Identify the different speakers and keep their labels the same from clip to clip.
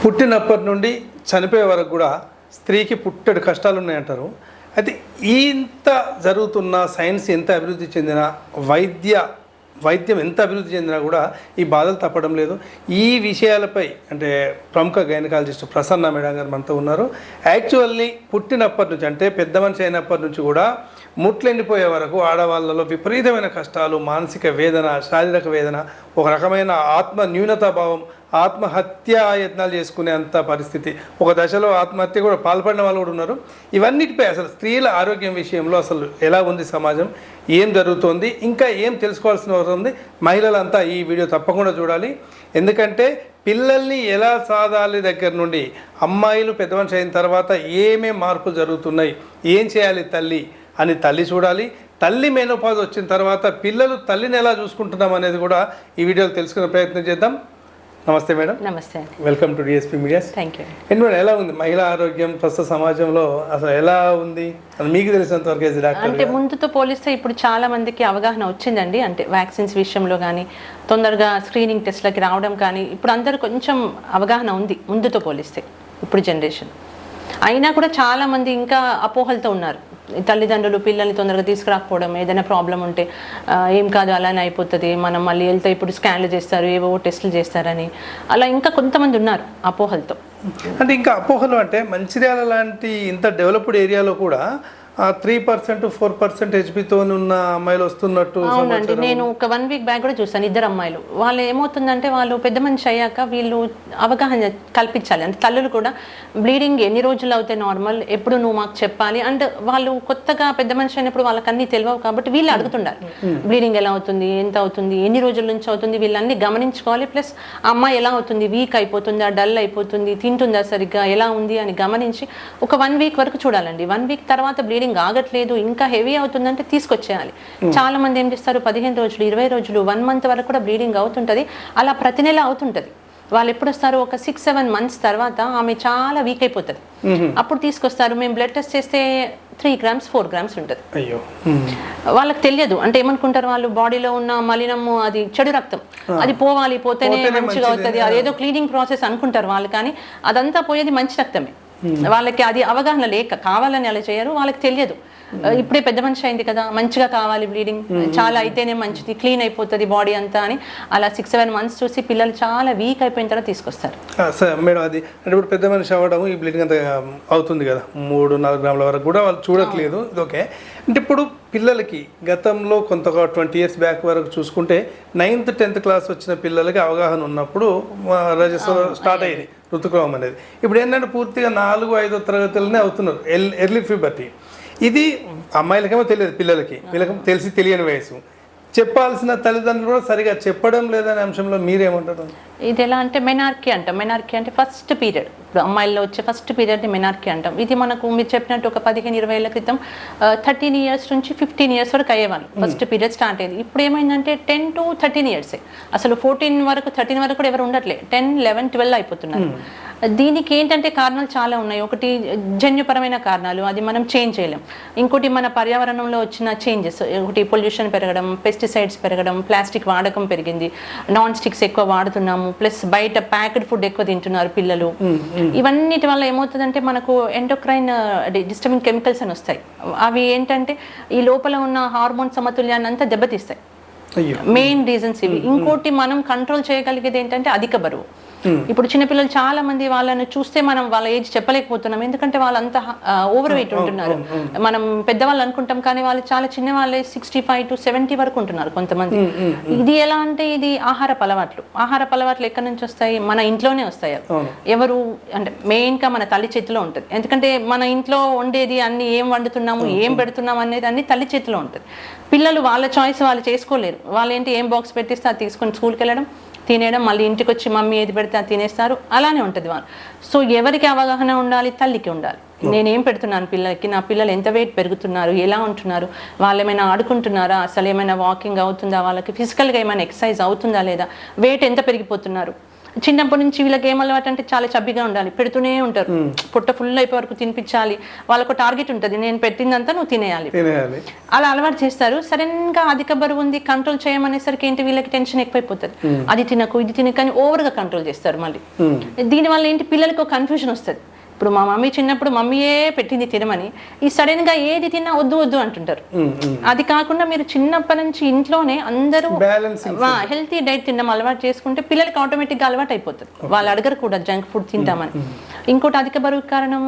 Speaker 1: పుట్టినప్పటి నుండి చనిపోయే వరకు కూడా స్త్రీకి పుట్టెడు కష్టాలు ఉన్నాయంటారు. అయితే ఇంత జరుగుతున్న సైన్స్ ఎంత అభివృద్ధి చెందిన వైద్యం ఎంత అభివృద్ధి చెందినా కూడా ఈ బాధలు తప్పడం లేదు. ఈ విషయాలపై అంటే ప్రముఖ గైనకాలజిస్ట్ ప్రసన్న మేడం గారు మనతో ఉన్నారు. యాక్చువల్లీ పుట్టినప్పటి నుంచి అంటే పెద్ద మనిషి అయినప్పటి నుంచి కూడా ముట్లెండిపోయే వరకు ఆడవాళ్ళలో విపరీతమైన కష్టాలు, మానసిక వేదన, శారీరక వేదన, ఒక రకమైన ఆత్మ న్యూనతాభావం, ఆత్మహత్య యత్నాలు చేసుకునే అంత పరిస్థితి, ఒక దశలో ఆత్మహత్య కూడా పాల్పడిన వాళ్ళు కూడా ఉన్నారు. ఇవన్నిటిపై అసలు స్త్రీల ఆరోగ్యం విషయంలో అసలు ఎలా ఉంది సమాజం, ఏం జరుగుతోంది, ఇంకా ఏం తెలుసుకోవాల్సిన అవసరం ఉంది, మహిళలంతా ఈ వీడియో తప్పకుండా చూడాలి. ఎందుకంటే పిల్లల్ని ఎలా సాధాలి దగ్గర నుండి అమ్మాయిలు పెద్ద మనిషి అయిన తర్వాత ఏమేం మార్పులు జరుగుతున్నాయి, ఏం చేయాలి తల్లి అని తల్లి చూడాలి. తల్లి మెనోపాజ్ వచ్చిన తర్వాత పిల్లలు తల్లిని ఎలా చూసుకుంటున్నాం అనేది కూడా ఈ వీడియోలో తెలుసుకునే ప్రయత్నం చేద్దాం. నమస్తే మేడం.
Speaker 2: నమస్తే.
Speaker 1: Welcome to DSP media.
Speaker 2: Thank you.
Speaker 1: ఏంటి మేడం, ఎలా ఉంది మహిళా ఆరోగ్యం ప్రస్తుత సమాజంలో, అసలు ఎలా ఉంది మీకు తెలిసినంత వరకు?
Speaker 2: అంటే ముందుతో పోలిస్తే ఇప్పుడు చాలా మందికి అవగాహన వచ్చిందండి. అంటే వ్యాక్సిన్స్ విషయంలో కానీ, తొందరగా స్క్రీనింగ్ టెస్ట్లకి రావడం కానీ, ఇప్పుడు అందరూ కొంచెం అవగాహన ఉంది ముందుతో పోలిస్తే ఇప్పుడు జనరేషన్. అయినా కూడా చాలా మంది ఇంకా అపోహలతో ఉన్నారు. తల్లిదండ్రులు పిల్లల్ని తొందరగా తీసుకురాకపోవడం, ఏదైనా ప్రాబ్లం ఉంటే ఏం కాదు అలానే అయిపోతుంది, మనం మళ్ళీ వెళ్తే ఇప్పుడు స్కాన్లు చేస్తారు, ఏవో టెస్టులు చేస్తారని, అలా ఇంకా కొంతమంది ఉన్నారు అపోహలతో.
Speaker 1: అంటే ఇంకా అపోహలు అంటే మంచిర్యాల లాంటి ఇంత డెవలప్డ్ ఏరియాలో కూడా 3% 4% హెచ్బితో ఉన్న అమ్మాయిలు వస్తున్నట్టు.
Speaker 2: అవునండి, నేను ఒక 1 వీక్ బ్యాక్ కూడా చూసాను. 2 అమ్మాయిలు. వాళ్ళు ఏమవుతుందంటే వాళ్ళు పెద్ద మనిషి అయ్యాక వీళ్ళు అవగాహన కల్పించాలి. అంటే తల్లులు కూడా బ్లీడింగ్ ఎన్ని రోజులు అవుతాయి నార్మల్, ఎప్పుడు నువ్వు మాకు చెప్పాలి. అండ్ వాళ్ళు కొత్తగా పెద్ద మనిషి అయినప్పుడు వాళ్ళకి అన్ని తెలియవు కాబట్టి వీళ్ళు అడుగుతుండాలి, బ్లీడింగ్ ఎలా అవుతుంది, ఎంత అవుతుంది, ఎన్ని రోజుల నుంచి అవుతుంది, వీళ్ళన్నీ గమనించుకోవాలి. ప్లస్ ఆ అమ్మాయి ఎలా అవుతుంది, వీక్ అయిపోతుందా, డల్ అయిపోతుంది, తింటుందా సరిగ్గా, ఎలా ఉంది అని గమనించి ఒక 1 వీక్ వరకు చూడాలండి. 1 వీక్ తర్వాత బ్లీడింగ్ ఆగట్లేదు, ఇంకా హెవీ అవుతుందంటే తీసుకొచ్చేయాలి. చాలా మంది ఏం చేస్తారు, 15 రోజులు 20 రోజులు 1 మంత్ వరకు కూడా బ్లీడింగ్ అవుతుంటుంది. అలా ప్రతి నెల అవుతుంటుంది. వాళ్ళు ఎప్పుడు వస్తారు, ఒక 6-7 మంత్స్ తర్వాత ఆమె చాలా వీక్ అయిపోతుంది. అప్పుడు తీసుకొస్తారు. మేము బ్లడ్ టెస్ట్ చేస్తే 3 grams 4 grams ఉంటుంది.
Speaker 1: అయ్యో,
Speaker 2: వాళ్ళకి తెలియదు. అంటే ఏమనుకుంటారు వాళ్ళు, బాడీలో ఉన్న మలినము అది చెడు రక్తం, అది పోవాలి, పోతేనే మంచిగా అవుతుంది, అదేదో క్లీనింగ్ ప్రాసెస్ అనుకుంటారు వాళ్ళు. కానీ అదంతా పోయేది మంచి రక్తమే. వాళ్ళకి అది అవగాహన లేక కావాలని అలా చేయరు, వాళ్ళకి తెలియదు. ఇప్పుడే పెద్ద మనిషి అయింది కదా, మంచిగా కావాలి బ్లీడింగ్, చాలా అయితేనే మంచిది, క్లీన్ అయిపోతుంది బాడీ అంతా అని అలా 6-7 మంత్స్ చూసి పిల్లలు చాలా వీక్ అయిపోయిన తర్వాత తీసుకొస్తారు.
Speaker 1: మేడం, అది అంటే ఇప్పుడు పెద్ద మనిషి అవ్వడం, ఈ బ్లీడింగ్ అంత అవుతుంది కదా, 3-4 గ్రాముల వరకు కూడా వాళ్ళు చూడట్లేదు. ఇది ఓకే. అంటే ఇప్పుడు పిల్లలకి గతంలో కొంత 20 years బ్యాక్ వరకు చూసుకుంటే 9th 10th క్లాస్ వచ్చిన పిల్లలకి అవగాహన ఉన్నప్పుడు స్టార్ట్ అయ్యేది ఋతుక్రమం అనేది. ఇప్పుడు ఏంటంటే పూర్తిగా 4-5వ తరగతులనే అవుతున్నారు, ఎర్లీ ప్యూబర్టీ. ఇది అమ్మాయిలకేమో తెలియదు, వీళ్ళకేమో తెలిసి తెలియని వయసు. చెప్పాల్సిన తల్లిదండ్రులు కూడా సరిగా చెప్పడం లేదనే అంశంలో మీరేమంటారు?
Speaker 2: ఇది ఎలా అంటే మెనార్కీ అంటాం. మెనార్కీ అంటే ఫస్ట్ పీరియడ్. ఇప్పుడు అమ్మాయిల్లో వచ్చే ఫస్ట్ పీరియడ్ని మెనార్కీ అంటాం. ఇది మనకు మీరు చెప్పినట్టు ఒక 15-20 ఏళ్ల క్రితం 13 years నుంచి 15 years వరకు అయ్యేవాళ్ళు ఫస్ట్ పీరియడ్ స్టార్ట్ అయ్యేది. ఇప్పుడు ఏమైందంటే 10 to 13 years, అసలు 14 వరకు 13 వరకు కూడా ఎవరు ఉండట్లేదు, 10, 11, 12 అయిపోతున్నారు. దీనికి ఏంటంటే కారణాలు చాలా ఉన్నాయి. ఒకటి జన్యుపరమైన కారణాలు, అది మనం చేంజ్ చేయలేం. ఇంకోటి మన పర్యావరణంలో వచ్చిన చేంజెస్, ఒకటి పొల్యూషన్ పెరగడం, పెస్టిసైడ్స్ పెరగడం, ప్లాస్టిక్ వాడకం పెరిగింది, నాన్ స్టిక్స్ ఎక్కువ వాడుతున్నాము, ప్లస్ బయట ప్యాకెడ్ ఫుడ్ ఎక్కువ తింటున్నారు పిల్లలు. ఇవన్నిటి వల్ల ఏమవుతుందంటే మనకు ఎండోక్రైన్ డిస్టర్బింగ్ కెమికల్స్ అని వస్తాయి. అవి ఏంటంటే ఈ లోపల ఉన్న హార్మోన్ సమతుల్యాన్ని అంతా దెబ్బతీస్తాయి. మెయిన్ రీజన్స్ ఇవి. ఇంకోటి మనం కంట్రోల్ చేయగలిగేది ఏంటంటే అధిక బరువు. ఇప్పుడు చిన్నపిల్లలు చాలా మంది వాళ్ళని చూస్తే మనం వాళ్ళ ఏజ్ చెప్పలేకపోతున్నాం, ఎందుకంటే వాళ్ళంతా ఓవర్ వెయిట్ ఉంటున్నారు. మనం పెద్దవాళ్ళు అనుకుంటాం కానీ వాళ్ళు చాలా చిన్న వాళ్ళే 65 to 70 వరకు ఉంటున్నారు కొంతమంది. ఇది ఎలా అంటే ఇది ఆహారపు అలవాట్లు ఎక్కడి నుంచి వస్తాయి, మన ఇంట్లోనే వస్తాయి. ఎవరు అంటే మెయిన్ గా మన తల్లి చేతిలో ఉంటుంది. ఎందుకంటే మన ఇంట్లో వండేది అన్ని ఏం వండుతున్నాము, ఏం పెడుతున్నాము అనేది అన్ని తల్లి చేతిలో ఉంటుంది. పిల్లలు వాళ్ళ చాయిస్ వాళ్ళు చేసుకోలేరు. వాళ్ళు ఏంటి, ఏం బాక్స్ పెట్టిస్తే అది తీసుకొని స్కూల్కి వెళ్ళడం, తినేయడం, మళ్ళీ ఇంటికి వచ్చి మమ్మీ ఏది పెడితే అది తినేస్తారు, అలానే ఉంటుంది వాళ్ళు. సో ఎవరికి అవగాహన ఉండాలి, తల్లికి ఉండాలి. నేనేం పెడుతున్నాను పిల్లలకి, నా పిల్లలు ఎంత వెయిట్ పెరుగుతున్నారు, ఎలా ఉంటున్నారు, వాళ్ళు ఏమైనా ఆడుకుంటున్నారా, అసలు ఏమైనా వాకింగ్ అవుతుందా, వాళ్ళకి ఫిజికల్గా ఏమైనా ఎక్సర్సైజ్ అవుతుందా లేదా, వెయిట్ ఎంత పెరిగిపోతున్నారు. చిన్నప్పటి నుంచి వీళ్ళకి ఏం అలవాటు అంటే చాలా చబ్బిగా ఉండాలి, పెడుతూనే ఉంటారు, పొట్ట ఫుల్ అయిపోయే వరకు తినిపించాలి, వాళ్ళకు టార్గెట్ ఉంటుంది, నేను పెట్టిందంతా నువ్వు తినేయాలి, అలా అలవాటు చేస్తారు. సడన్ గా అధిక బరువు ఉంది కంట్రోల్ చేయమనేసరికి ఏంటి వీళ్ళకి టెన్షన్ ఎక్కువైపోతుంది, అది తినకు ఇది తినకు అని ఓవర్ గా కంట్రోల్ చేస్తారు. మళ్ళీ దీనివల్ల ఏంటి పిల్లలకు కన్ఫ్యూజన్ వస్తుంది. ఇప్పుడు మా మమ్మీ చిన్నప్పుడు మమ్మీయే పెట్టింది తినమని, ఈ సడన్ గా ఏది తిన్నా వద్దు వద్దు అంటుంటారు. అది కాకుండా మీరు చిన్నప్పటి నుంచి ఇంట్లోనే అందరూ హెల్తీ డైట్ తినడం అలవాటు చేసుకుంటే పిల్లలకి ఆటోమేటిక్ గా అలవాటు అయిపోతుంది, వాళ్ళు అడగరు కూడా జంక్ ఫుడ్ తింటామని. ఇంకోటి అధిక బరువు కారణం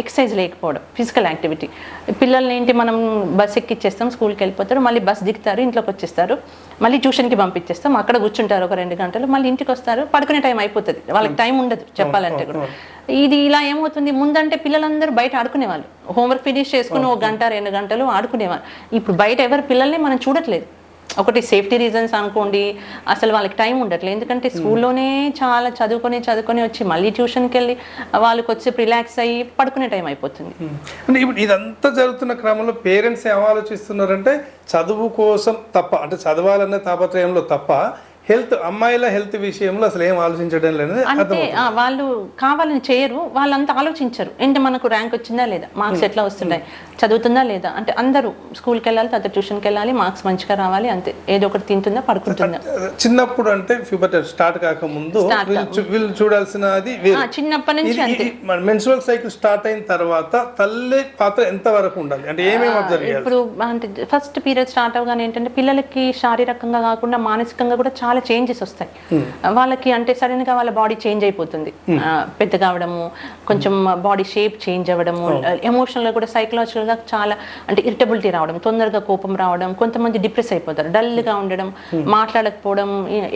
Speaker 2: ఎక్సర్సైజ్ లేకపోవడం, ఫిజికల్ యాక్టివిటీ. పిల్లల్ని ఏంటి మనం బస్ ఎక్కిచ్చేస్తాం, స్కూల్కి వెళ్ళిపోతారు, మళ్ళీ బస్ దిగుతారు, ఇంట్లోకి వచ్చేస్తారు, మళ్ళీ ట్యూషన్కి పంపించేస్తాం, అక్కడ కూర్చుంటారు ఒక 2 గంటలు, మళ్ళీ ఇంటికి వస్తారు, పడుకునే టైం అయిపోతుంది, వాళ్ళకి టైం ఉండదు చెప్పాలంటే కూడా. ఇది ఇలా ఏమవుతుంది, ముందంటే పిల్లలందరూ బయట ఆడుకునేవాళ్ళు, హోంవర్క్ ఫినిష్ చేసుకుని 1 గంట 2 గంటలు ఆడుకునేవాళ్ళు. ఇప్పుడు బయట ఎవరు పిల్లల్ని మనం చూడట్లేదు. ఒకటి సేఫ్టీ రీజన్స్ అనుకోండి, అసలు వాళ్ళకి టైం ఉండట్లేదు, ఎందుకంటే స్కూల్లోనే చాలా చదువుకొని వచ్చి మళ్ళీ ట్యూషన్కి వెళ్ళి వాళ్ళకి వచ్చి రిలాక్స్ అయ్యి పడుకునే టైం అయిపోతుంది.
Speaker 1: అంటే ఇప్పుడు ఇదంతా జరుగుతున్న క్రమంలో పేరెంట్స్ ఏం ఆలోచిస్తున్నారంటే చదువు కోసం తప్ప, అంటే చదవాలన్న తాపత్రయంలో తప్ప అమ్మాయిల హెల్త్ విషయంలో అసలు ఏం ఆలోచించడం లేదు.
Speaker 2: అంటే వాళ్ళు కావాలని చేయరు, వాళ్ళంతా ఆలోచించరు, ఏంటి మనకు ర్యాంక్ వచ్చిందా లేదా, మార్క్స్ ఎట్లా వస్తున్నాయి, చదువుతుందా లేదా, అంటే అందరూ స్కూల్కి వెళ్ళాలి, తర్వాత ట్యూషన్కి వెళ్ళాలి, మార్క్స్ మంచిగా రావాలి, అంతే, ఏదో ఒకటి తింటుందా పడుకుంటుందా.
Speaker 1: చిన్నప్పుడు అంటే ప్యూబర్టీ స్టార్ట్ కాకముందు వీళ్ళు చూడాల్సినది
Speaker 2: చిన్నప్పటి నుంచి అంతే.
Speaker 1: మెన్స్ట్రువల్ సైకిల్ స్టార్ట్ అయిన తర్వాత తల్లి పాత్ర ఎంత వరకు ఉండాలి, అంటే ఏమేమి అబ్జర్వ్ చేయాలి?
Speaker 2: ఇప్పుడు అంటే ఫస్ట్ పీరియడ్ స్టార్ట్ అవగానే ఏంటంటే పిల్లలకి శారీరకంగా కాకుండా మానసికంగా కూడా చాలా చేంజెస్ వస్తాయి వాళ్ళకి. అంటే సడన్ గా వాళ్ళ బాడీ చేంజ్ అయిపోతుంది, పెద్ద కావడము, కొంచెం బాడీ షేప్ చేంజ్ అవ్వడము, ఎమోషనల్ గా కూడా సైకలాజికల్ గా చాలా అంటే ఇరిటబిలిటీ రావడం, తొందరగా కోపం రావడం, కొంతమంది డిప్రెస్ అయిపోతారు, డల్ గా ఉండడం, మాట్లాడకపోవడం,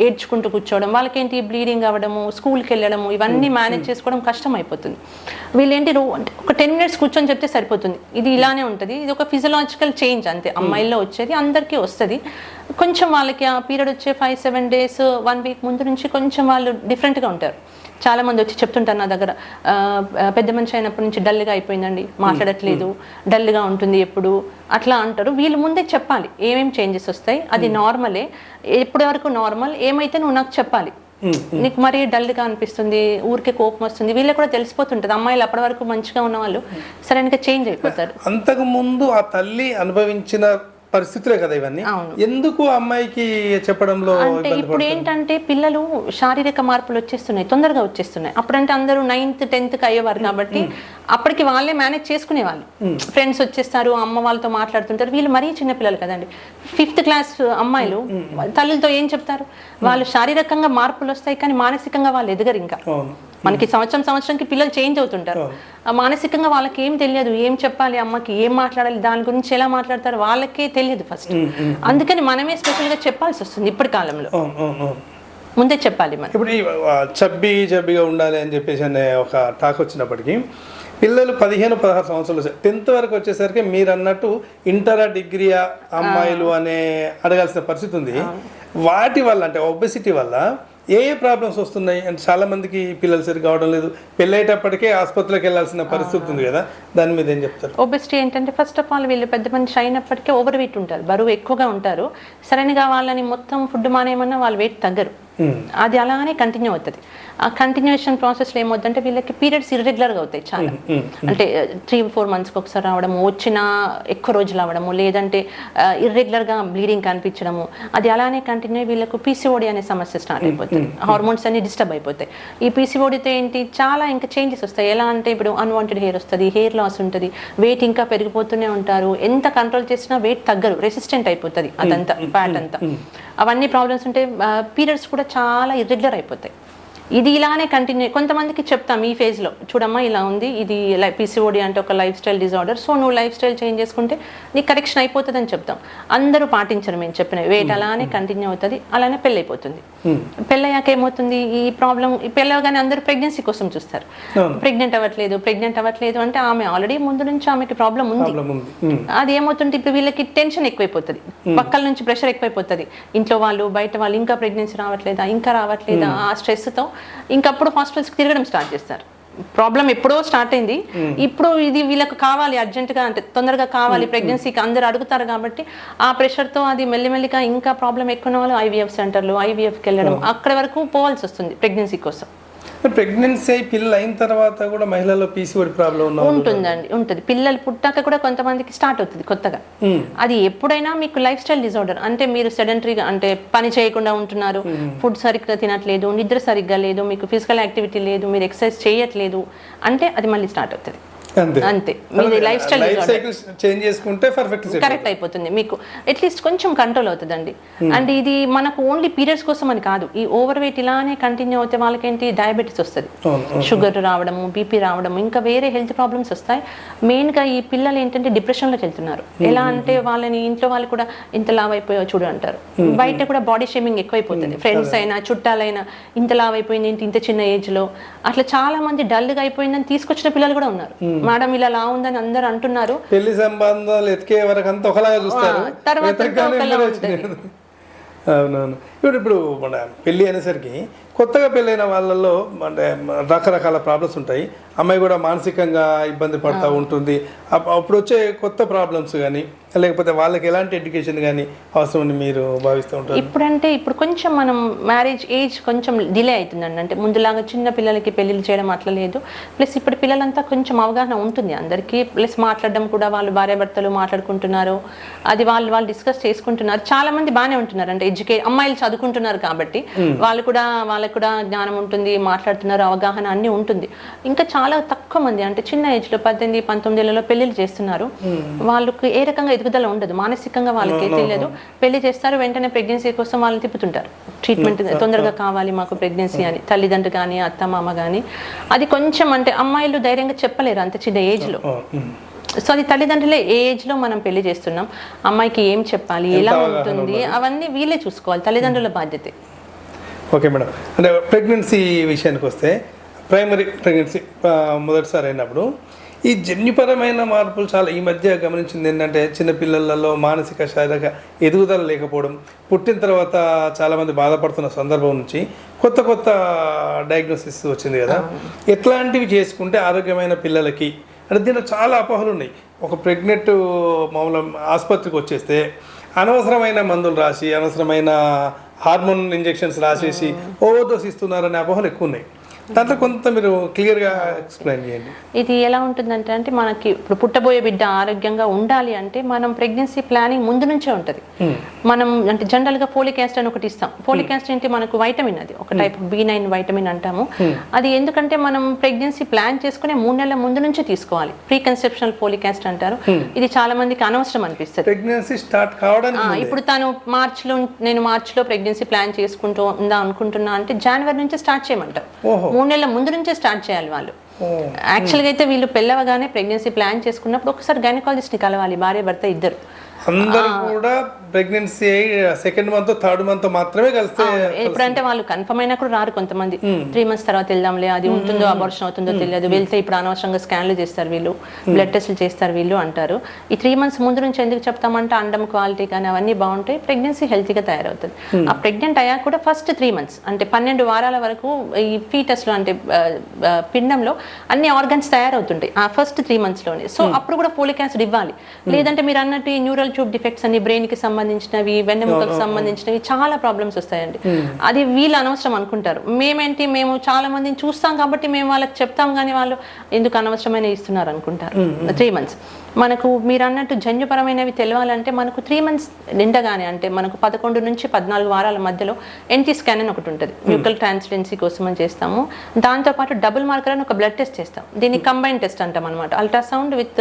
Speaker 2: ఏడ్చుకుంటూ కూర్చోవడం, వాళ్ళకేంటి బ్లీడింగ్ అవ్వడము, స్కూల్కి వెళ్ళడము, ఇవన్నీ మేనేజ్ చేసుకోవడం కష్టం అయిపోతుంది. వీళ్ళేంటి అంటే ఒక 10 minutes కూర్చొని చెప్తే సరిపోతుంది, ఇది ఇలానే ఉంటుంది, ఇది ఒక ఫిజియలాజికల్ చేంజ్ అంతే, అమ్మాయిల్లో వచ్చేది అందరికీ వస్తుంది. కొంచెం వాళ్ళకి ఆ పీరియడ్ వచ్చే 5-7 days 1 week ముందు నుంచి కొంచెం వాళ్ళు డిఫరెంట్గా ఉంటారు. చాలా మంది వచ్చి చెప్తుంటారు నా దగ్గర, పెద్ద మనిషి అయినప్పటి నుంచి డల్గా అయిపోయిందండి, మాట్లాడట్లేదు, డల్గా ఉంటుంది ఎప్పుడు, అట్లా అంటారు. వీళ్ళు ముందే చెప్పాలి ఏమేమి చేంజెస్ వస్తాయి, అది నార్మలే, ఎప్పటి వరకు నార్మల్, ఏమైతే నువ్వు నాకు చెప్పాలి, నీకు మరీ డల్గా అనిపిస్తుంది, ఊరికే కోపం వస్తుంది, వీళ్ళకి కూడా తెలిసిపోతుంటుంది. అమ్మాయిలు అప్పటి వరకు మంచిగా ఉన్న వాళ్ళు సడన్గా చేంజ్ అయిపోతారు.
Speaker 1: అంతకు ముందు ఆ తల్లి అనుభవించిన పరిస్థితులే కదా ఇవన్నీ, ఎందుకు అమ్మాయికి చెప్పడంలో?
Speaker 2: అంటే ఇప్పుడు ఏంటంటే పిల్లలు శారీరక మార్పులు వచ్చేస్తున్నాయి, తొందరగా వచ్చేస్తున్నాయి. అప్పుడంటే అందరూ 9th 10th అయ్యేవారు కాబట్టి అప్పటికి వాళ్ళే మేనేజ్ చేసుకునేవాళ్ళు, ఫ్రెండ్స్ వచ్చేస్తారు, అమ్మ వాళ్ళతో మాట్లాడుతుంటారు. వీళ్ళు మరీ చిన్నపిల్లలు కదండి, 5th class అమ్మాయిలు తల్లులతో ఏం చెప్తారు? వాళ్ళు శారీరకంగా మార్పులు వస్తాయి కానీ మానసికంగా వాళ్ళు ఎదగరు. ఇంకా మనకి సంవత్సరంకి పిల్లలు చేంజ్ అవుతుంటారు, మానసికంగా వాళ్ళకి ఏం తెలియదు, ఏం చెప్పాలి అమ్మకి, ఏం మాట్లాడాలి, దాని గురించి ఎలా మాట్లాడతారు వాళ్ళకే తెలియదు ఫస్ట్. అందుకని మనమే స్పెషల్గా చెప్పాల్సి వస్తుంది ఇప్పటి కాలంలో, ముందే చెప్పాలి మనం.
Speaker 1: ఇప్పుడు చబ్బిగా ఉండాలి అని చెప్పేసి అనే ఒక టాక్ వచ్చినప్పటికీ పిల్లలు 15-16 సంవత్సరాలు 10th వరకు వచ్చేసరికి మీరు అన్నట్టు ఇంటరా డిగ్రీయా అమ్మాయిలు అనే అడగాల్సిన పరిస్థితి ఉంది. వాటి వల్ల అంటే ఒబెసిటీ వల్ల ఏ ప్రాబ్లమ్స్ వస్తున్నాయి అంటే చాలా మందికి పిల్లలు సరిగ్గా కావడం లేదు, పెళ్ళేటప్పటికే ఆసుపత్రికి వెళ్ళాల్సిన పరిస్థితి ఉంది కదా, దాని మీద ఏం చెప్తారు?
Speaker 2: ఒబెసిటీ ఏంటంటే ఫస్ట్ ఆఫ్ ఆల్ వీళ్ళు పెద్ద మనిషి అయినప్పటికీ ఓవర్ వెయిట్ ఉంటారు, బరువు ఎక్కువగా ఉంటారు. సడన్గా వాళ్ళని మొత్తం ఫుడ్ మానేయమన్నా వాళ్ళు వెయిట్ తగ్గరు, అది అలానే కంటిన్యూ అవుతుంది. ఆ కంటిన్యూషన్ ప్రాసెస్లో ఏమవుతుందంటే వీళ్ళకి పీరియడ్స్ ఇర్రెగ్యులర్గా అవుతాయి చాలా, అంటే 3-4 monthsకి ఒకసారి రావడము, వచ్చిన ఎక్కువ రోజులు అవ్వడము, లేదంటే ఇర్రెగ్యులర్గా బ్లీడింగ్ కనిపించడము, అది అలానే కంటిన్యూ అయ్యి వీళ్ళకు పీసీఓడి అనే సమస్య స్టార్ట్ అయిపోతుంది, హార్మోన్స్ అన్ని డిస్టర్బ్ అయిపోతాయి. ఈ పీసీఓడితో ఏంటి చాలా ఇంకా చేంజెస్ వస్తాయి. ఎలా అంటే ఇప్పుడు అన్వాంటెడ్ హెయిర్ వస్తుంది, హెయిర్ లాస్ ఉంటుంది, వెయిట్ ఇంకా పెరిగిపోతూనే ఉంటారు, ఎంత కంట్రోల్ చేసినా వెయిట్ తగ్గరు, రెసిస్టెంట్ అయిపోతుంది అదంతా, ఫ్యాట్ అంతా, అవన్నీ ప్రాబ్లమ్స్ ఉంటే పీరియడ్స్ కూడా చాలా ఇర్రెగ్యులర్ అయిపోతాయి. ఇది ఇలానే కంటిన్యూ. కొంతమందికి చెప్తాం ఈ ఫేజ్లో చూడమ్మా ఇలా ఉంది, ఇది పీసీఓడి అంటే ఒక లైఫ్ స్టైల్ డిజార్డర్, సో నువ్వు లైఫ్ స్టైల్ చేంజ్ చేసుకుంటే నీకు కరెక్షన్ అయిపోతుందని చెప్తాం. అందరూ పాటించరు మేము చెప్పిన, వెయిట్ అలానే కంటిన్యూ అవుతుంది, అలానే పెళ్ళి అయిపోతుంది. పెళ్ళయ్యాక ఏమవుతుంది, ఈ ప్రాబ్లం పెళ్ళవగానే అందరూ ప్రెగ్నెన్సీ కోసం చూస్తారు, ప్రెగ్నెంట్ అవ్వట్లేదు అంటే ఆమె ఆల్రెడీ ముందు నుంచి ఆమెకి ప్రాబ్లం ఉంది. అది ఏమవుతుంది, ఇప్పుడు వీళ్ళకి టెన్షన్ ఎక్కువైపోతుంది, పక్కల నుంచి ప్రెషర్ ఎక్కువైపోతుంది, ఇంట్లో వాళ్ళు బయట వాళ్ళు, ఇంకా ప్రెగ్నెన్సీ రావట్లేదా, ఆ స్ట్రెస్తో ఇంకప్పుడు హాస్పిటల్స్కి తిరగడం స్టార్ట్ చేస్తారు. ప్రాబ్లం ఎప్పుడో స్టార్ట్ అయింది, ఇప్పుడు ఇది వీళ్ళకి కావాలి అర్జెంటుగా, అంటే తొందరగా కావాలి ప్రెగ్నెన్సీకి అందరు అడుగుతారు కాబట్టి ఆ ప్రెషర్తో అది మెల్లిమెల్లిగా ఇంకా ప్రాబ్లం ఎక్కువ వాళ్ళు ఐవీఎఫ్ సెంటర్లు ఐవీఎఫ్కి వెళ్ళడం అక్కడ వరకు పోవాల్సి వస్తుంది ప్రెగ్నెన్సీ కోసం.
Speaker 1: ప్రెగ్నెన్సీ అయి పిల్లలు అయిన తర్వాత కూడా మహిళల్లో పీసీఓడి ప్రాబ్లం
Speaker 2: ఉంటుందండి, ఉంటుంది. పిల్లలు పుట్టాక కూడా కొంతమందికి స్టార్ట్ అవుతుంది కొత్తగా. అది ఎప్పుడైనా మీకు లైఫ్ స్టైల్ డిజార్డర్, అంటే మీరు సెడెంటరీగా అంటే పని చేయకుండా ఉంటున్నారు, ఫుడ్ సరిగ్గా తినట్లేదు, నిద్ర సరిగ్గా లేదు, మీకు ఫిజికల్ యాక్టివిటీ లేదు, మీరు ఎక్సర్సైజ్ చేయట్లేదు అంటే అది మళ్ళీ స్టార్ట్ అవుతుంది. అంతే, మీ లైఫ్ స్టైల్
Speaker 1: చేంజ్ చేసుకుంటే
Speaker 2: కరెక్ట్ అయిపోతుంది, మీకు అట్లీస్ట్ కొంచెం కంట్రోల్ అవుతుందండి. అండ్ ఇది మనకు ఓన్లీ పీరియడ్స్ కోసం అని కాదు, ఈ ఓవర్ వెయిట్ ఇలానే కంటిన్యూ అవుతే వాళ్ళకేంటి డయాబెటీస్ వస్తుంది, షుగర్ రావడము, బీపీ రావడము, ఇంకా వేరే హెల్త్ ప్రాబ్లమ్స్ వస్తాయి. మెయిన్గా ఈ పిల్లలు ఏంటంటే డిప్రెషన్లోకి వెళ్తున్నారు. ఎలా అంటే వాళ్ళని ఇంట్లో వాళ్ళు కూడా ఇంత లావ్ అయిపోయో చూడు అంటారు, బయట కూడా బాడీ షేమింగ్ ఎక్కువైపోతుంది, ఫ్రెండ్స్ అయినా చుట్టాలైనా ఇంత లావ్ అయిపోయింది ఏంటి ఇంత చిన్న ఏజ్ లో, అట్లా చాలా మంది డల్గా అయిపోయిందని తీసుకొచ్చిన పిల్లలు కూడా ఉన్నారు. మేడం ఇలా లా ఉందని అందరు అంటున్నారు,
Speaker 1: పెళ్లి సంబంధాలు ఎతికే వరకు అంతా ఒకలాగా చూస్తారు, అవునవును. ఇప్పుడు మన పెళ్ళి అనేసరికి కొత్తగా పెళ్ళైన వాళ్ళల్లో అంటే రకరకాల ప్రాబ్లమ్స్ ఉంటాయి. అమ్మాయి కూడా మానసికంగా ఇబ్బంది పడుతూ ఉంటుంది. అప్పుడు వచ్చే కొత్త ప్రాబ్లమ్స్ కానీ లేకపోతే వాళ్ళకి ఎలాంటి ఎడ్యుకేషన్ కానీ అవసరమని మీరు భావిస్తూ ఉంటారు?
Speaker 2: ఇప్పుడు కొంచెం మనం మ్యారేజ్ ఏజ్ కొంచెం డిలే అవుతుందండి. అంటే ముందులాగా చిన్న పిల్లలకి పెళ్ళిళ్ళు చేయడం అట్లా లేదు. ప్లస్ ఇప్పుడు పిల్లలంతా కొంచెం అవగాహన ఉంటుంది అందరికీ. ప్లస్ మాట్లాడడం కూడా వాళ్ళు భార్యాభర్తలు మాట్లాడుకుంటున్నారు, అది వాళ్ళు డిస్కస్ చేసుకుంటున్నారు. చాలా మంది బాగానే ఉంటున్నారు, అంటే అమ్మాయిలు చదువుకుంటున్నారు కాబట్టి వాళ్ళకు కూడా జ్ఞానం ఉంటుంది, మాట్లాడుతున్నారు, అవగాహన అన్ని ఉంటుంది. ఇంకా చాలా తక్కువ మంది అంటే చిన్న ఏజ్ లో 18-19 ఏళ్లలో పెళ్లిళ్ళు చేస్తున్నారు. వాళ్ళకి ఏ రకంగా ఎదుగుదల ఉండదు, మానసికంగా వాళ్ళకి తెలియదు. పెళ్లి చేస్తారు, వెంటనే ప్రెగ్నెన్సీ కోసం వాళ్ళని తిప్పుతుంటారు, ట్రీట్మెంట్ తొందరగా కావాలి మాకు ప్రెగ్నెన్సీ అని, తల్లిదండ్రులు కానీ అత్త మామ కానీ. అది కొంచెం అంటే అమ్మాయిలు ధైర్యంగా చెప్పలేరు అంత చిన్న ఏజ్ లో. సో అది తల్లిదండ్రులే ఏ ఏజ్ లో మనం పెళ్లి చేస్తున్నాం, అమ్మాయికి ఏం చెప్పాలి, ఎలా ఉంటుంది, అవన్నీ వీళ్ళే చూసుకోవాలి, తల్లిదండ్రుల బాధ్యతే.
Speaker 1: ఓకే మేడం, అంటే ప్రెగ్నెన్సీ విషయానికి వస్తే ప్రైమరీ ప్రెగ్నెన్సీ మొదటిసారి అయినప్పుడు ఈ జన్యుపరమైన మార్పులు చాలా ఈ మధ్య గమనించింది ఏంటంటే చిన్నపిల్లలలో మానసిక శారీరక ఎదుగుదల లేకపోవడం, పుట్టిన తర్వాత చాలామంది బాధపడుతున్న సందర్భం నుంచి కొత్త డయాగ్నోసిస్ వచ్చింది కదా. ఎట్లాంటివి చేసుకుంటే ఆరోగ్యమైన పిల్లలకి, అంటే దీనిలో చాలా అపోహలు ఉన్నాయి. ఒక ప్రెగ్నెంట్ మామూలు ఆసుపత్రికి వచ్చేస్తే అనవసరమైన మందులు రాసి అనవసరమైన హార్మోన్ ఇంజెక్షన్స్ రాసేసి ఓవర్ డోస్ ఇస్తున్నారనే అపోహలు ఎక్కువ ఉన్నాయి. దాంట్లో కొంత మీరు క్లియర్గా ఎక్స్ప్లెయిన్ చేయండి.
Speaker 2: ఇది ఎలా ఉంటుందంటే, అంటే మనకి ఇప్పుడు పుట్టబోయే బిడ్డ ఆరోగ్యంగా ఉండాలి అంటే మనం ప్రెగ్నెన్సీ ప్లానింగ్ ముందు నుంచే ఉంటుంది. మనం అంటే జనరల్గా ఫోలిక్ యాసిడ్ అని ఒకటి ఇస్తాం. ఫోలిక్ యాసిడ్ అంటే మనకు వైటమిన్, అది ఒక టైప్ B9 వైటమిన్ అంటాము. అది ఎందుకంటే మనం ప్రెగ్నెన్సీ ప్లాన్ చేసుకునే 3 నెలల ముందు నుంచే తీసుకోవాలి. ప్రీ కన్సెప్షనల్ ఫోలిక్ యాసిడ్ అంటారు. ఇది చాలా మందికి అనవసరం అనిపిస్తుంది.
Speaker 1: ప్రెగ్నెన్సీ స్టార్ట్ కావడానికి
Speaker 2: ఇప్పుడు తను నేను మార్చ్లో ప్రెగ్నెన్సీ ప్లాన్ చేసుకుంటా అనుకుంటున్నా అంటే జనవరి నుంచి స్టార్ట్ చేయమంటారు. 3 నెలల ముందు నుంచే స్టార్ట్ చేయాలి వాళ్ళు. యాక్చువల్గా అయితే వీళ్ళు పెళ్ళవగానే ప్రెగ్నెన్సీ ప్లాన్ చేసుకున్నప్పుడు ఒకసారి గైనకాలజిస్ట్ని కలవాలి, భార్య భర్త ఇద్దరు.
Speaker 1: అందరూ కూడా pregnancy second month third month మాత్రమే కలిస్తే,
Speaker 2: ఎప్పుడంటే వాళ్ళు కన్ఫర్మ్ అయినా కూడా రారు కొంతమంది. 3 months తర్వాత వెళ్దాంలే, అది ఉంటుందో అబార్షన్ అవుతుందో తెలియదు, వెళ్తే ఇప్పుడు అనవసరంగా స్కాన్లు చేస్తారు వీళ్ళు, బ్లడ్ టెస్ట్లు చేస్తారు వీళ్ళు అంటారు. ఈ 3 months ముందు నుంచి ఎందుకు చెప్తామంటే అండం క్వాలిటీ కానీ అవన్నీ బాగుంటాయి, ప్రెగ్నెన్సీ హెల్తీగా తయారవుతుంది. ఆ ప్రెగ్నెంట్ అయ్యాక కూడా ఫస్ట్ 3 months అంటే 12 వారాల వరకు ఈ ఫీటస్లో అంటే పిండంలో అన్ని ఆర్గన్స్ తయారవుతుంటాయి ఆ ఫస్ట్ 3 months లోనే. సో అప్పుడు కూడా ఫోలిక్ యాసిడ్ ఇవ్వాలి. లేదంటే మీరు అన్నట్టు ఈ న్యూరల్ ట్యూబ్ డిఫెక్ట్స్ అన్ని, బ్రెయిన్ కి సంబంధించినవి, వెన్నెముకకు సంబంధించినవి చాలా ప్రాబ్లమ్స్ వస్తాయండి. అది వీళ్ళు అనవసరం అనుకుంటారు. మేము చాలా మందిని చూస్తాం కాబట్టి మేము వాళ్ళకి చెప్తాం, కానీ వాళ్ళు ఎందుకు అనవసరమైన ఇస్తున్నారు అనుకుంటారు. 3 months మనకు మీరు అన్నట్టు జన్యుపరమైనవి తెలవాలంటే మనకు 3 months నిండగానే, అంటే మనకు 11 నుంచి 14 వారాల మధ్యలో NT స్కాన్ అని ఒకటి ఉంటుంది, న్యూక్లియర్ ట్రాన్స్పరెన్సీ కోసం అని చేస్తాము. దాంతోపాటు డబుల్ మార్కర్ అని ఒక బ్లడ్ టెస్ట్ చేస్తాం, దీన్ని కంబైన్ టెస్ట్ అంటాం అనమాట, అల్ట్రాసౌండ్ విత్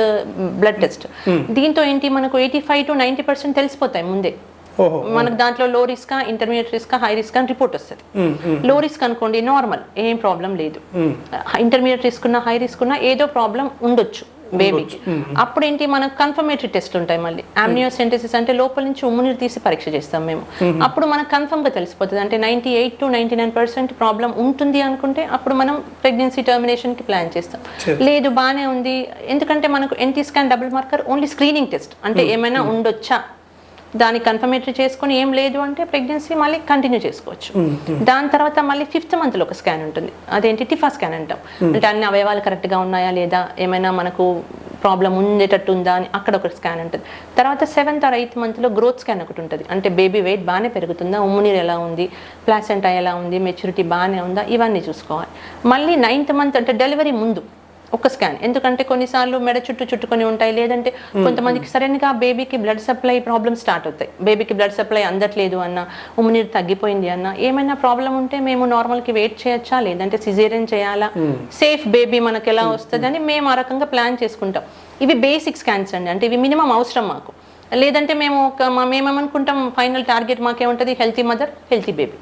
Speaker 2: బ్లడ్ టెస్ట్. దీంతో ఏంటి మనకు 85 to 90% తెలిసిపోతాయి ముందే. మనకు దాంట్లో లో risk, intermediate risk, high risk అని రిపోర్ట్ వస్తుంది. లో రిస్క్ అనుకోండి నార్మల్, ఏం ప్రాబ్లం లేదు. ఇంటర్మీడియట్ రిస్క్ ఉన్నా హై రిస్క్ ఉన్నా ఏదో ప్రాబ్లం ఉండొచ్చు బేబీకి. అప్పుడు ఏంటి మనకు కన్ఫర్మేటరీ టెస్ట్ ఉంటాయి మళ్ళీ, ఆమ్నియోసెంటెసిస్ అంటే లోపల నుంచి ఉమ్మునీరు తీసి పరీక్ష చేస్తాం మేము. అప్పుడు మనకు కన్ఫర్మ్ గా తెలిసిపోతుంది, అంటే 98 to 99% ప్రాబ్లం ఉంటుంది అనుకుంటే అప్పుడు మనం ప్రెగ్నెన్సీ టర్మినేషన్ కి ప్లాన్ చేస్తాం. లేదు బాగానే ఉంది, ఎందుకంటే మనకు NT scan double marker only screening test, అంటే ఏమైనా ఉండొచ్చా దాన్ని కన్ఫర్మేటరీ చేసుకొని ఏం లేదు అంటే ప్రెగ్నెన్సీ మళ్ళీ కంటిన్యూ చేసుకోవచ్చు. దాని తర్వాత మళ్ళీ 5th మంత్లో ఒక స్కాన్ ఉంటుంది, అదేంటి టిఫా స్కాన్ అంటాం. అంటే అన్ని అవయవాలు కరెక్ట్గా ఉన్నాయా లేదా, ఏమైనా మనకు ప్రాబ్లం ఉండేటట్టు ఉందా అని అక్కడ ఒక స్కాన్ ఉంటుంది. తర్వాత 7th or 8th మంత్లో గ్రోత్ స్కాన్ ఒకటి ఉంటుంది, అంటే బేబీ వెయిట్ బాగానే పెరుగుతుందా, ఉమ్మునీరు ఎలా ఉంది, ప్లాసెంటా ఎలా ఉంది, మెచ్యూరిటీ బాగానే ఉందా, ఇవన్నీ చూసుకోవాలి. మళ్ళీ 9th మంత్ అంటే డెలివరీ ముందు ఒక స్కాన్, ఎందుకంటే కొన్నిసార్లు మెడ చుట్టుకొని ఉంటాయి, లేదంటే కొంతమందికి సడన్గా బేబీకి బ్లడ్ సప్లై ప్రాబ్లమ్ స్టార్ట్ అవుతాయి. బేబీకి బ్లడ్ సప్లై అందట్లేదు అన్న, ఉమ్మునీరు తగ్గిపోయింది అన్న, ఏమైనా ప్రాబ్లం ఉంటే మేము నార్మల్కి వెయిట్ చేయొచ్చా లేదంటే సిజేరియన్ చేయాలా, సేఫ్ బేబీ మనకు ఎలా వస్తుందని మేము ఆ రకంగా ప్లాన్ చేసుకుంటాం. ఇవి బేసిక్ స్కాన్స్ అండి, అంటే ఇవి మినిమం అవసరం మాకు. లేదంటే మేమేమనుకుంటాం, ఫైనల్ టార్గెట్ మాకేముంటుంది, హెల్తీ మదర్ హెల్తీ బేబీ,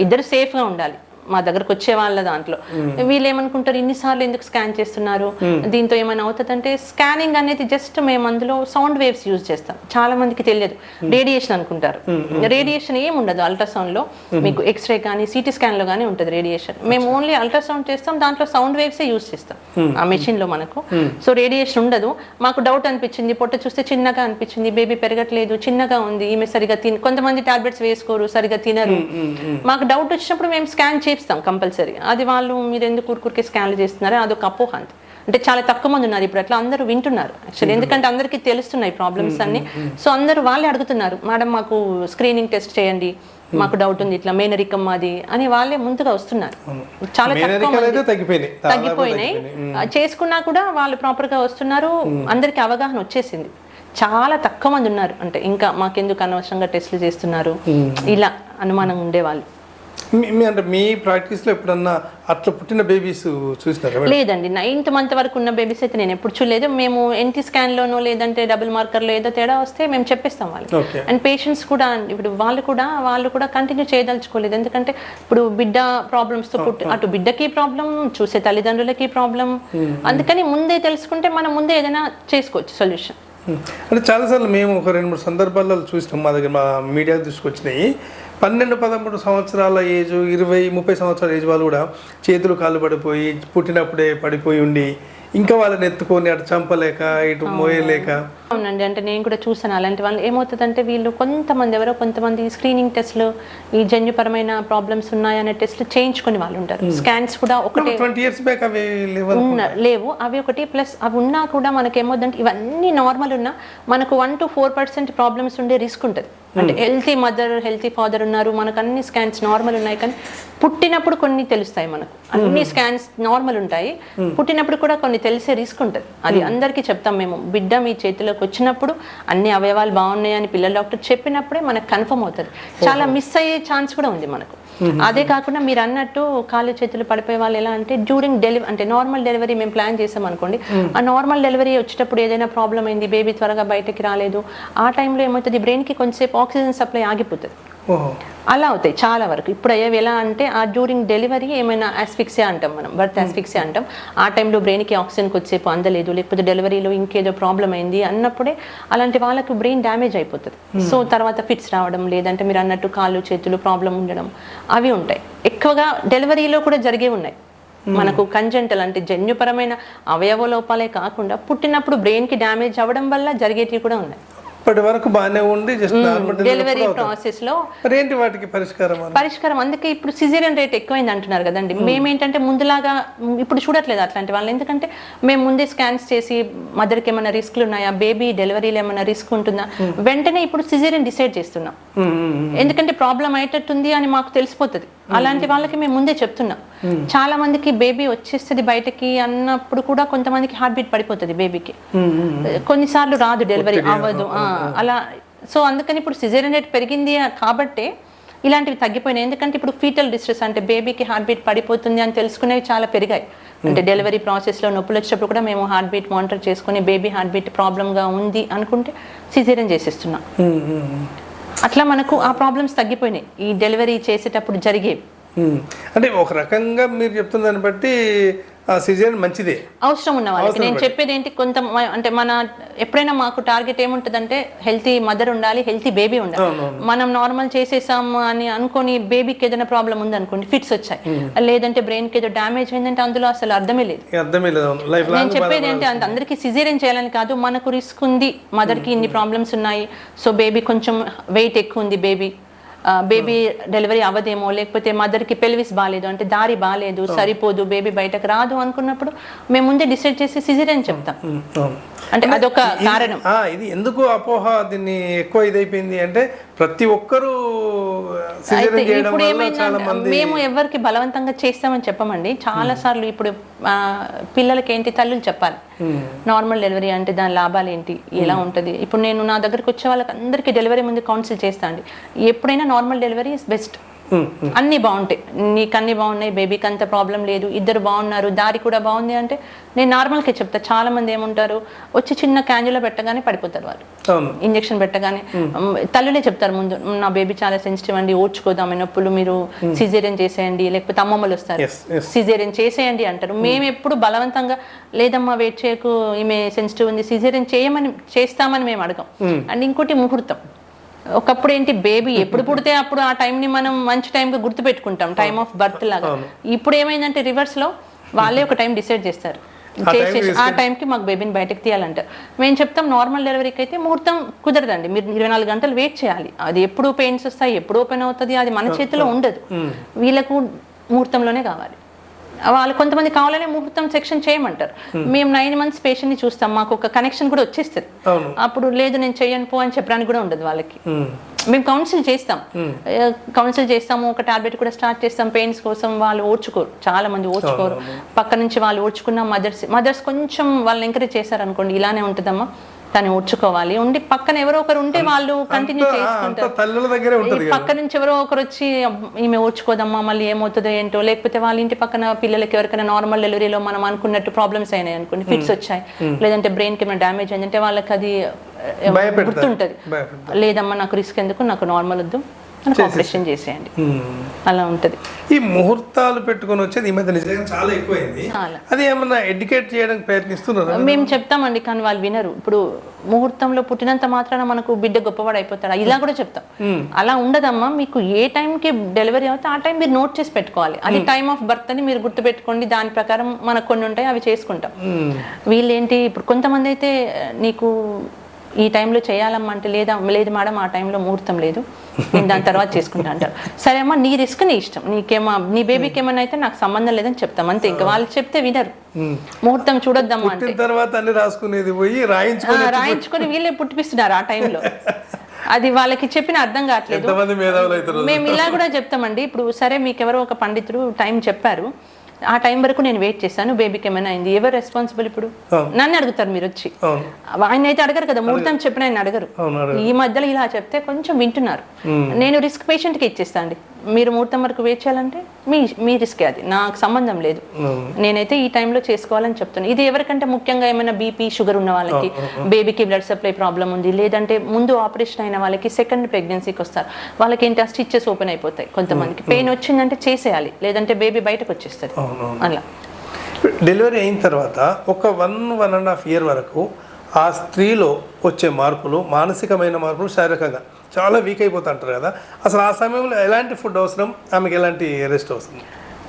Speaker 2: ఇద్దరు సేఫ్గా ఉండాలి మా దగ్గరకు వచ్చే వాళ్ళ దాంట్లో. వీళ్ళు ఏమనుకుంటారు, ఇన్నిసార్లు ఎందుకు స్కాన్ చేస్తున్నారు, దీంతో ఏమైనా అవుతుందంటే, స్కానింగ్ అనేది జస్ట్ మేము అందులో సౌండ్ వేవ్స్ యూజ్ చేస్తాం. చాలా మందికి తెలియదు, రేడియేషన్ అనుకుంటారు. రేడియేషన్ ఏమి ఉండదు అల్ట్రాసౌండ్ లో, మీకు ఎక్స్రే కానీ సిటీ స్కాన్ లో కానీ ఉంటుంది రేడియేషన్. మేము ఓన్లీ అల్ట్రాసౌండ్ చేస్తాం, దాంట్లో సౌండ్ వేవ్సే యూజ్ చేస్తాం ఆ మెషిన్ లో మనకు. సో రేడియేషన్ ఉండదు. మాకు డౌట్ అనిపించింది, పొట్ట చూస్తే చిన్నగా అనిపించింది, బేబీ పెరగట్లేదు, చిన్నగా ఉంది, ఈమె సరిగా కొంతమంది టాబ్లెట్స్ వేసుకోరు, సరిగా తినరు. మాకు డౌట్ వచ్చినప్పుడు మేము స్కాన్ చేస్తాం కంపల్సరీ. అది వాళ్ళు మీరు ఎందుకు ఊరికే స్కాన్లు చేస్తున్నారో అదొక అపోహ. అంటే చాలా తక్కువ మంది ఉన్నారు ఇప్పుడు, అట్లా అందరూ వింటున్నారు యాక్చువల్లీ, ఎందుకంటే అందరికీ తెలుస్తున్నాయి ప్రాబ్లమ్స్ అన్ని. సో అందరూ వాళ్ళే అడుగుతున్నారు, మేడం మాకు స్క్రీనింగ్ టెస్ట్ చేయండి, మాకు డౌట్ ఉంది, ఇట్లా మేనరికం అది అని వాళ్ళే ముందుగా వస్తున్నారు. చాలా తగ్గిపోయినాయి, చేసుకున్నా కూడా వాళ్ళు ప్రాపర్ గా వస్తున్నారు, అందరికి అవగాహన వచ్చేసింది. చాలా తక్కువ మంది ఉన్నారు అంటే ఇంకా మాకెందుకు అనవసరంగా టెస్టులు చేస్తున్నారు ఇలా అనుమానం ఉండేవాళ్ళు.
Speaker 1: అంటే మీ ప్రాక్టీస్లో ఎప్పుడన్నా అట్లా పుట్టిన బేబీస్ చూసినారా?
Speaker 2: లేదండి, 9th మంత్ వరకు ఉన్న బేబీస్ అయితే నేను ఎప్పుడు చూడలేదు. మేము ఎన్టీ స్కాన్లోనో లేదంటే డబుల్ మార్కర్లో ఏదో తేడా వస్తే మేము చెప్పేస్తాం వాళ్ళు. అండ్ పేషెంట్స్ కూడా ఇప్పుడు వాళ్ళు కూడా కంటిన్యూ చేయదలుచుకోలేదు, ఎందుకంటే ఇప్పుడు బిడ్డ ప్రాబ్లమ్స్తో అటు బిడ్డకి ప్రాబ్లం, చూసే తల్లిదండ్రులకి ప్రాబ్లం, అందుకని ముందే తెలుసుకుంటే మనం ముందే ఏదైనా చేసుకోవచ్చు సొల్యూషన్.
Speaker 1: అంటే చాలాసార్లు మేము ఒక 2-3 సందర్భాల్లో చూసినాం, మా దగ్గర మా మీడియా తీసుకొచ్చినాయి. 12-13 సంవత్సరాల ఏజ్, 20-30 సంవత్సరాల ఏజ్ వాళ్ళు కూడా చేతులు కాళ్ళు పడిపోయి, పుట్టినప్పుడే పడిపోయి ఉండి, ఇంకా వాళ్ళని ఎత్తుకొని అటు చంపలేక ఇటు మోయలేక.
Speaker 2: అవునండి, అంటే నేను కూడా చూసాను అలాంటి వాళ్ళు. ఏమవుతుందంటే వీళ్ళు కొంతమంది స్క్రీనింగ్ టెస్ట్లు, ఈ జన్యుపరమైన ప్రాబ్లమ్స్ ఉన్నాయనే టెస్ట్లు చేయించుకొని వాళ్ళు ఉంటారు. స్కాన్స్ కూడా ఒకటి
Speaker 1: 20 years బ్యాక్ అవి
Speaker 2: లేవు, అవి ఒకటి. ప్లస్ అవి ఉన్నా కూడా మనకేమవుతుందంటే ఇవన్నీ నార్మల్ ఉన్నా మనకు 1 to 4% ప్రాబ్లమ్స్ ఉండే రిస్క్ ఉంటుంది. అంటే హెల్తీ మదర్ హెల్తీ ఫాదర్ ఉన్నారు, మనకు అన్ని స్కాన్స్ నార్మల్ ఉన్నాయి, కానీ పుట్టినప్పుడు కొన్ని తెలుస్తాయి మనకు. అన్ని స్కాన్స్ నార్మల్ ఉంటాయి, పుట్టినప్పుడు కూడా కొన్ని తెలిసే రిస్క్ ఉంటుంది. అది అందరికీ చెప్తాం మేము, బిడ్డ మీ చేతిలోకి వచ్చినప్పుడు అన్ని అవయవాలు బాగున్నాయని పిల్లల డాక్టర్ చెప్పినప్పుడే మనకు కన్ఫర్మ్ అవుతుంది. చాలా మిస్ అయ్యే ఛాన్స్ కూడా ఉంది మనకు. అదే కాకుండా మీరు అన్నట్టు కాళ్ళు చేతులు పడిపోయే వాళ్ళు ఎలా అంటే, డ్యూరింగ్ డెలివరీ అంటే నార్మల్ డెలివరీ మేము ప్లాన్ చేసాం అనుకోండి, ఆ నార్మల్ డెలివరీ వచ్చేటప్పుడు ఏదైనా ప్రాబ్లం అయింది, బేబీ త్వరగా బయటకి రాలేదు, ఆ టైంలో ఏమవుతుంది, బ్రెయిన్కి కొంచెంసేపు ఆక్సిజన్ సప్లై ఆగిపోతుంది. అలా అవుతాయి చాలా వరకు. ఇప్పుడు అయ్యేవి ఎలా అంటే, ఆ డ్యూరింగ్ డెలివరీ ఏమైనా ఆస్ఫిక్సియా అంటాం మనం, బర్త్ ఆస్ఫిక్సియా అంటాం, ఆ టైంలో బ్రెయిన్కి ఆక్సిజన్ కొద్దిసేపు అందలేదు, లేకపోతే డెలివరీలో ఇంకేదో ప్రాబ్లం అయింది అన్నప్పుడే అలాంటి వాళ్ళకి బ్రెయిన్ డ్యామేజ్ అయిపోతుంది. సో తర్వాత ఫిట్స్ రావడం, లేదంటే మీరు అన్నట్టు కాళ్ళు చేతులు ప్రాబ్లం ఉండడం, అవి ఉంటాయి. ఎక్కువగా డెలివరీలో కూడా జరిగే ఉన్నాయి మనకు. కంజెంటల్ అంటే జన్యుపరమైన అవయవ లోపాలే కాకుండా పుట్టినప్పుడు బ్రెయిన్కి డ్యామేజ్ అవ్వడం వల్ల జరిగేటివి కూడా ఉన్నాయి.
Speaker 1: ఇప్పటి వరకు బాగానే ఉంది,
Speaker 2: డెలివరీ ప్రాసెస్ లో
Speaker 1: ఏంటి వాటికి
Speaker 2: పరిష్కారం. అందుకే ఇప్పుడు సిజేరియన్ రేట్ ఎక్కువైంది అంటున్నారు కదండి. మేమేంటంటే ముందులాగా ఇప్పుడు చూడట్లేదు అట్లాంటి వాళ్ళు, ఎందుకంటే మేము ముందే స్కాన్స్ చేసి మదర్కి ఏమైనా రిస్క్లు ఉన్నాయా, బేబీ డెలివరీలో ఏమైనా రిస్క్ ఉంటుందా, వెంటనే ఇప్పుడు సిజేరియన్ డిసైడ్ చేస్తున్నాం. ఎందుకంటే ప్రాబ్లం అయ్యేటట్టుంది అని మాకు తెలిసిపోతుంది. అలాంటి వాళ్ళకి మేము ముందే చెప్తున్నాం. చాలా మందికి బేబీ వచ్చేస్తుంది బయటకి అన్నప్పుడు కూడా కొంతమందికి హార్ట్ బీట్ పడిపోతుంది బేబీకి, కొన్నిసార్లు రాదు, డెలివరీ అవ్వదు అలా. సో అందుకని ఇప్పుడు సిజేరియన్ రేట్ పెరిగింది కాబట్టి ఇలాంటివి తగ్గిపోయినాయి. ఎందుకంటే ఇప్పుడు ఫీటల్ డిస్ట్రెస్ అంటే బేబీకి హార్ట్ బీట్ పడిపోతుంది అని తెలుసుకునేవి చాలా పెరిగాయి. అంటే డెలివరీ ప్రాసెస్లో నొప్పులు వచ్చేటప్పుడు కూడా మేము హార్ట్ బీట్ మానిటర్ చేసుకుని, బేబీ హార్ట్ బీట్ ప్రాబ్లంగా ఉంది అనుకుంటే సిజేరియన్ చేసేస్తున్నాం. అట్లా మనకు ఆ ప్రాబ్లమ్స్ తగ్గిపోయినాయి ఈ డెలివరీ చేసేటప్పుడు జరిగేవి.
Speaker 1: అంటే ఒక రకంగా మీరు చెప్తున్న దాన్ని బట్టి సిజేరియన్ మంచిదే
Speaker 2: అవసరం ఉన్న వాళ్ళకి. నేను చెప్పేది ఏంటి, కొంత అంటే మన ఎప్పుడైనా మాకు టార్గెట్ ఏముంటుందంటే హెల్తీ మదర్ ఉండాలి, హెల్తీ బేబీ ఉండాలి. మనం నార్మల్ చేసేసాం అని అనుకోని బేబీకి ఏదైనా ప్రాబ్లం ఉంది అనుకోండి, ఫిట్స్ వచ్చాయి, లేదంటే బ్రెయిన్కి ఏదో డ్యామేజ్ అయిందంటే అందులో అసలు అర్థమే లేదు. నేను చెప్పేది ఏంటి, అందరికీ సిజేరియన్ చేయాలని కాదు, మనకు రిస్క్ ఉంది, మదర్కి ఇన్ని ప్రాబ్లమ్స్ ఉన్నాయి, సో బేబీ కొంచెం వెయిట్ ఎక్కువ ఉంది, బేబీ డెలివరీ అవ్వదేమో, లేకపోతే మదర్కి పెల్విస్ బాగాలేదు అంటే దారి బాగాలేదు, సరిపోదు, బేబీ బయటకు రాదు అనుకున్నప్పుడు మేము ముందే డిసైడ్ చేసి సిజేరియన్ చెప్తాం. అంటే అదొక కారణం.
Speaker 1: ఇది ఎందుకు అపోహ దీన్ని ఎక్కువ ఇదైపోయింది అంటే ప్రతి ఒక్కరూ
Speaker 2: ఇప్పుడు ఏమైందంటే మేము ఎవరికి బలవంతంగా చేస్తామని చెప్పమండి. చాలా సార్లు ఇప్పుడు పిల్లలకి ఏంటి తల్లులు చెప్పాలి నార్మల్ డెలివరీ అంటే దాని లాభాలు ఏంటి, ఎలా ఉంటుంది. ఇప్పుడు నేను నా దగ్గరికి వచ్చే వాళ్ళకి అందరికీ డెలివరీ ముందు కౌన్సిల్ చేస్తా అండి. ఎప్పుడైనా నార్మల్ డెలివరీ ఇస్ బెస్ట్. అన్నీ బాగుంటాయి, నీకు అన్నీ బాగున్నాయి, బేబీకి అంత ప్రాబ్లం లేదు, ఇద్దరు బాగున్నారు, దారి కూడా బాగుంది అంటే నేను నార్మల్గా చెప్తా. చాలా మంది ఏముంటారు, వచ్చి చిన్న క్యాన్యులా పెట్టగానే పడిపోతారు వాళ్ళు, ఇంజెక్షన్ పెట్టగానే. తల్లులే చెప్తారు ముందు, నా బేబీ చాలా సెన్సిటివ్ అండి, ఓడ్చుకోదాం నొప్పులు, మీరు సిజేరియన్ చేసేయండి, లేకపోతే అమ్మమ్మలు వస్తారు సిజేరియన్ చేసేయండి అంటారు. మేము ఎప్పుడు బలవంతంగా లేదమ్మా వెయిట్ చేయకు, ఈమె సెన్సిటివ్ ఉంది, సిజేరియన్ చేస్తామని మేము అడగం. అండ్ ఇంకోటి ముహూర్తం. ఒకప్పుడు ఏంటి, బేబీ ఎప్పుడు పుడితే అప్పుడు ఆ టైంని మనం మంచి టైంగా గుర్తు పెట్టుకుంటాం, టైమ్ ఆఫ్ బర్త్ లాగా. ఇప్పుడు ఏమైందంటే రివర్స్లో వాళ్ళే ఒక టైం డిసైడ్ చేస్తారు, చేసేసి ఆ టైంకి మాకు బేబీని బయటకు తీయాలంటారు. మేము చెప్తాం నార్మల్ డెలివరీకి అయితే ముహూర్తం కుదరదండి, మీరు 24 గంటలు వెయిట్ చేయాలి. అది ఎప్పుడు పెయిన్స్ వస్తాయి, ఎప్పుడు ఓపెన్ అవుతుంది, అది మన చేతిలో ఉండదు. వీళ్ళకు ముహూర్తంలోనే కావాలి. వాళ్ళు కొంతమంది కావాలనే ముహూర్తం సెక్షన్ చేయమంటారు. మేము 9 months పేషెంట్ని చూస్తాం, మాకు ఒక కనెక్షన్ కూడా వచ్చేస్తుంది. అప్పుడు లేదు నేను చెయ్యను పో అని చెప్పడానికి కూడా ఉండదు వాళ్ళకి. మేము కౌన్సిల్ చేస్తాము, ఒక టాబ్లెట్ కూడా స్టార్ట్ చేస్తాం పెయిన్స్ కోసం. వాళ్ళు ఓర్చుకోరు, చాలా మంది ఓర్చుకోరు. పక్క నుంచి వాళ్ళు ఓర్చుకున్న మదర్స్ కొంచెం వాళ్ళని ఎంకరేజ్ చేశారనుకోండి, ఇలానే ఉంటుందమ్మా, తను ఓర్చుకోవాలి, ఉండి పక్కన ఎవరో ఒకరు ఉంటే వాళ్ళు కంటిన్యూ చేసుకుంటారు. పక్క నుంచి ఎవరో ఒకరు వచ్చి ఈమె ఓర్చుకోదమ్మా మళ్ళీ ఏమవుతుందో ఏంటో, లేకపోతే వాళ్ళ ఇంటి పక్కన పిల్లలకి ఎవరికైనా నార్మల్ డెలివరీలో మనం అనుకున్నట్టు ప్రాబ్లమ్స్ అయినాయి అనుకోండి, ఫిట్స్ వచ్చాయి, లేదంటే బ్రెయిన్కి ఏమైనా డ్యామేజ్ అయిందంటే వాళ్ళకి అది గుర్తుంటుంది, లేదమ్మా నాకు రిస్క్ ఎందుకు, నాకు నార్మల్ వద్దు, ఆపరేషన్ చేసేయండి, అలా ఉంటది.
Speaker 1: ఈ ముహూర్తాలు పెట్టుకొని వచ్చేది ఈ మధ్య నిజంగా చాలా ఎక్కువైంది. అది ఏమన్నా ఎడ్యుకేట్ చేయడానికి ప్రయత్నిస్తున్నారు?
Speaker 2: మేము చెప్తామండి, కానీ వాళ్ళు వినరు. ఇప్పుడు ముహూర్తంలో పుట్టినంత మాత్రాన మనకు బిడ్డ గొప్పవాడు అయిపోతాడు, ఇలా కూడా చెప్తాం. అలా ఉండదమ్మా, మీకు ఏ టైంకి డెలివరీ అవుతే ఆ టైం మీరు నోట్ చేసి పెట్టుకోవాలి. అది టైమ్ ఆఫ్ బర్త్ అని మీరు గుర్తు పెట్టుకోండి, దాని ప్రకారం మనకు కొన్ని ఉంటాయి, అవి చేసుకుంటాం. వీళ్ళేంటి, ఇప్పుడు కొంతమంది అయితే నీకు ఈ టైంలో చేయాలమ్మా అంటే లేదు మేడం ఆ టైంలో ముహూర్తం లేదు, నేను దాని తర్వాత చేసుకుంటా అంటారు. సరే అమ్మా, నీ రిస్క్ నీ ఇష్టం, నీ బేబీకి ఏమన్నా అయితే నాకు సంబంధం లేదని చెప్తాం అంతే. ఇంకా వాళ్ళు చెప్తే వినరు. ముహూర్తం చూడొద్దమ్మా అంటే
Speaker 1: తర్వాత అన్ని రాసుకునేది పోయి
Speaker 2: రాయించుకొని వీళ్ళే పుట్టిపిస్తున్నారు ఆ టైంలో. అది వాళ్ళకి చెప్పిన అర్థం కావట్లేదు. మేము ఇలా కూడా చెప్తామండి. ఇప్పుడు సరే మీకు ఎవరో ఒక పండితుడు టైం చెప్పారు, ఆ టైం వరకు నేను వెయిట్ చేశాను, బేబీకి ఏమైనా అయింది, ఎవరు రెస్పాన్సిబుల్? ఇప్పుడు నన్ను అడుగుతారు మీరు వచ్చి, ఆయన అయితే అడగరు కదా, ముహూర్తం చెప్పిన ఆయన అడగరు. ఈ మధ్యలో ఇలా చెప్తే కొంచెం వింటున్నారు. నేను రిస్క్ పేషెంట్కి ఇచ్చేస్తా అండి, మీరు ముహూర్తం వరకు వెయిట్ చేయాలంటే మీ రిస్కే, అది నాకు సంబంధం లేదు, నేనైతే ఈ టైంలో చేసుకోవాలని చెప్తాను. ఇది ఎవరికంటే ముఖ్యంగా ఏమైనా బీపీ షుగర్ ఉన్న వాళ్ళకి, బేబీకి బ్లడ్ సప్లై ప్రాబ్లం ఉంది, లేదంటే ముందు ఆపరేషన్ అయిన వాళ్ళకి, సెకండ్ ప్రెగ్నెన్సీకి వస్తారు, వాళ్ళకి ఏంటి ఆ స్టిచెస్ ఓపెన్ అయిపోతాయి, కొంతమందికి పెయిన్ వచ్చిందంటే చేసేయాలి, లేదంటే బేబీ బయటకు వచ్చేస్తుంది. అలా
Speaker 1: డెలివరీ అయిన తర్వాత ఒక 1.5 year వరకు ఆ స్త్రీలో వచ్చే మార్పులు, మానసికమైన మార్పులు, శారీరకంగా చాలా వీక్ అయిపోతుంటారు కదా, అసలు ఆ సమయంలో ఎలాంటి ఫుడ్ అవసరం, ఆమెకి ఎలాంటి రెస్ట్ అవసరం?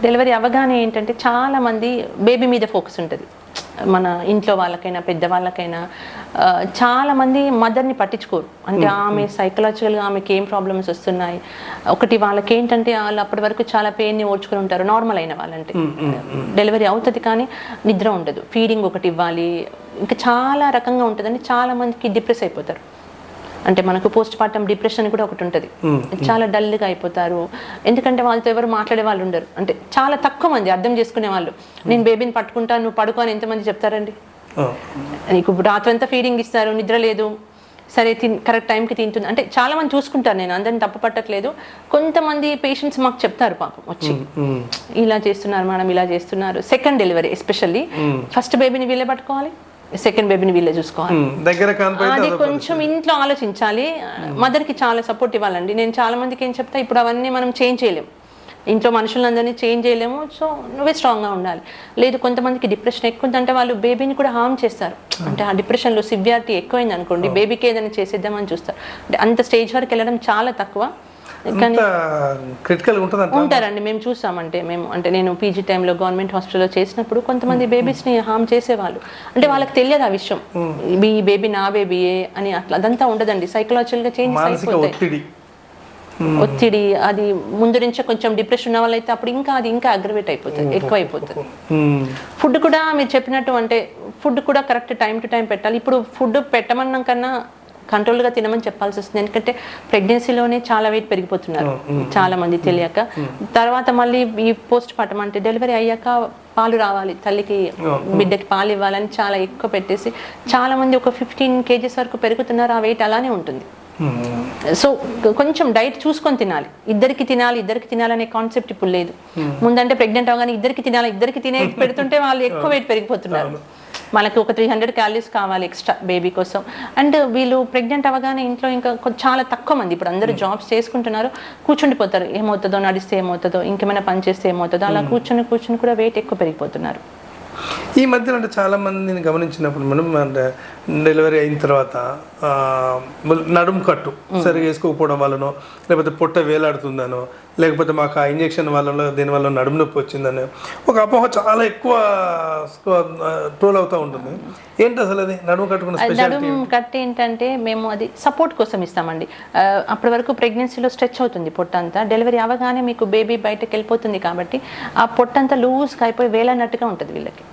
Speaker 2: డెలివరీ అవ్వగానే ఏంటంటే చాలా మంది బేబీ మీద ఫోకస్ ఉంటుంది, మన ఇంట్లో వాళ్ళకైనా పెద్దవాళ్ళకైనా. చాలా మంది మదర్ని పట్టించుకోరు, అంటే ఆమె సైకలాజికల్గా ఆమెకి ఏం ప్రాబ్లమ్స్ వస్తున్నాయి. ఒకటి వాళ్ళకి ఏంటంటే వాళ్ళు అప్పటి వరకు చాలా పెయిన్ని ఓడ్చుకుని ఉంటారు, నార్మల్ అయిన వాళ్ళంటే. డెలివరీ అవుతుంది కానీ నిద్ర ఉండదు, ఫీడింగ్ ఒకటి ఇవ్వాలి, ఇంకా చాలా రకంగా ఉంటుందని చాలా మందికి డిప్రెస్ అయిపోతారు. అంటే మనకు పోస్ట్ పార్టమ్ డిప్రెషన్ కూడా ఒకటి ఉంటుంది, చాలా డల్గా అయిపోతారు. ఎందుకంటే వాళ్ళతో ఎవరు మాట్లాడే వాళ్ళు ఉండరు, అంటే చాలా తక్కువ మంది అర్థం చేసుకునే వాళ్ళు. నేను బేబీని పట్టుకుంటాను, నువ్వు పడుకో అని ఎంతమంది చెప్తారండి? నీకు రాత్రంతా ఫీడింగ్ ఇస్తారు, నిద్ర లేదు, సరే కరెక్ట్ టైంకి తింటుంది అంటే చాలా మంది చూసుకుంటారు. నేను అందరిని తప్పు పట్టట్లేదు. కొంతమంది పేషెంట్స్ మాకు చెప్తారు పాపం వచ్చి, ఇలా చేస్తున్నారు మేడం, ఇలా చేస్తున్నారు. సెకండ్ డెలివరీ ఎస్పెషల్లీ, ఫస్ట్ బేబీని వీళ్ళే పట్టుకోవాలి, సెకండ్ బేబీని వీళ్ళే చూసుకోవాలి. అది కొంచెం ఇంట్లో ఆలోచించాలి, మదర్కి చాలా సపోర్ట్ ఇవ్వాలండి. నేను చాలా మందికి ఏం చెప్తా, ఇప్పుడు అవన్నీ మనం చేంజ్ చేయలేం. ఇంట్లో మనుషులందరినీ చేంజ్ చేయలేము, సో నువ్వే స్ట్రాంగ్గా ఉండాలి. లేదు కొంతమందికి డిప్రెషన్ ఎక్కువ ఉందంటే వాళ్ళు బేబీని కూడా హార్మ్ చేస్తారు. అంటే ఆ డిప్రెషన్లో సివియారిటీ ఎక్కువైంది అనుకోండి, బేబీకి ఏదైనా చేసేద్దామని చూస్తారు. అంటే అంత స్టేజ్ వరకు వెళ్ళడం చాలా తక్కువ. కానీ ఉంటారండి, మేము చూసామంటే నేను పీజీ టైంలో గవర్నమెంట్ హాస్పిటల్లో చేసినప్పుడు కొంతమంది బేబీస్ని హార్మ్ చేసేవాళ్ళు. అంటే వాళ్ళకి తెలియదు ఆ విషయం, ఈ బేబీ నా బేబీయే అని. అట్లా అదంతా ఉండదండి, సైకలాజికల్గా చేంజ్ అయిపోతాయి. ఒత్తిడి అది ముందు నుంచే కొంచెం డిప్రెషన్ ఉన్న వాళ్ళైతే అప్పుడు ఇంకా అగ్రవేట్ అయిపోతుంది, ఎక్కువ అయిపోతుంది. ఫుడ్ కూడా మీరు చెప్పినట్టు అంటే ఫుడ్ కూడా కరెక్ట్ టైం టు టైం పెట్టాలి. ఇప్పుడు ఫుడ్ పెట్టమన్నాం కన్నా కంట్రోల్గా తినమని చెప్పాల్సి వస్తుంది. ఎందుకంటే ప్రెగ్నెన్సీలోనే చాలా వెయిట్ పెరిగిపోతున్నారు చాలా మంది తెలియక. తర్వాత మళ్ళీ ఈ పోస్ట్ పార్టం అంటే డెలివరీ అయ్యాక పాలు రావాలి తల్లికి, బిడ్డకి పాలు ఇవ్వాలని చాలా ఎక్కువ పెట్టేసి చాలా మంది ఒక 15 kgs వరకు పెరుగుతున్నారు. ఆ వెయిట్ అలానే ఉంటుంది. సో కొంచెం డైట్ చూసుకొని తినాలి. ఇద్దరికి తినాలి అనే కాన్సెప్ట్ ఇప్పుడు లేదు. ముందంటే ప్రెగ్నెంట్ అవగానే ఇద్దరికి తినే పెడుతుంటే వాళ్ళు ఎక్కువ వెయిట్ పెరిగిపోతున్నారు. మనకు ఒక 300 calories కావాలి ఎక్స్ట్రా బేబీ కోసం. అండ్ వీళ్ళు ప్రెగ్నెంట్ అవ్వగానే ఇంట్లో ఇంకా చాలా తక్కువ మంది, ఇప్పుడు అందరూ జాబ్స్ చేసుకుంటున్నారు, కూర్చుండిపోతారు. ఏమవుతుందో, నడిస్తే ఏమవుతుందో, ఇంకేమైనా పని చేస్తే ఏమవుతుందో, అలా కూర్చుని కూడా వెయిట్ ఎక్కువ పెరిగిపోతున్నారు.
Speaker 1: ఈ మధ్యలో అంటే చాలా మందిని గమనించినప్పుడు మనం అంటే డెలివరీ అయిన తర్వాత నడుము కట్టు సరిగా వేసుకోకపోవడం వల్లనో, లేకపోతే పొట్ట వేలాడుతుందనో, లేకపోతే మాకు ఆ ఇంజెక్షన్ వల్ల దీనివల్ల నడుము నొప్పి వచ్చిందని ఒక అపోహ చాలా ఎక్కువ ట్రోల్ అవుతూ ఉంటుంది. ఏంటి అసలు అది నడుము కట్టుకున్న స్పెషాలిటీ?
Speaker 2: నడుము కట్టు ఏంటంటే మేము అది సపోర్ట్ కోసం ఇస్తామండి. అప్పటి వరకు ప్రెగ్నెన్సీలో స్ట్రెచ్ అవుతుంది పొట్ట అంతా, డెలివరీ అవ్వగానే మీకు బేబీ బయటకు వెళ్ళిపోతుంది కాబట్టి ఆ పొట్ట అంతా లూజ్గా అయిపోయి వేలన్నట్టుగా ఉంటుంది వీళ్ళకి.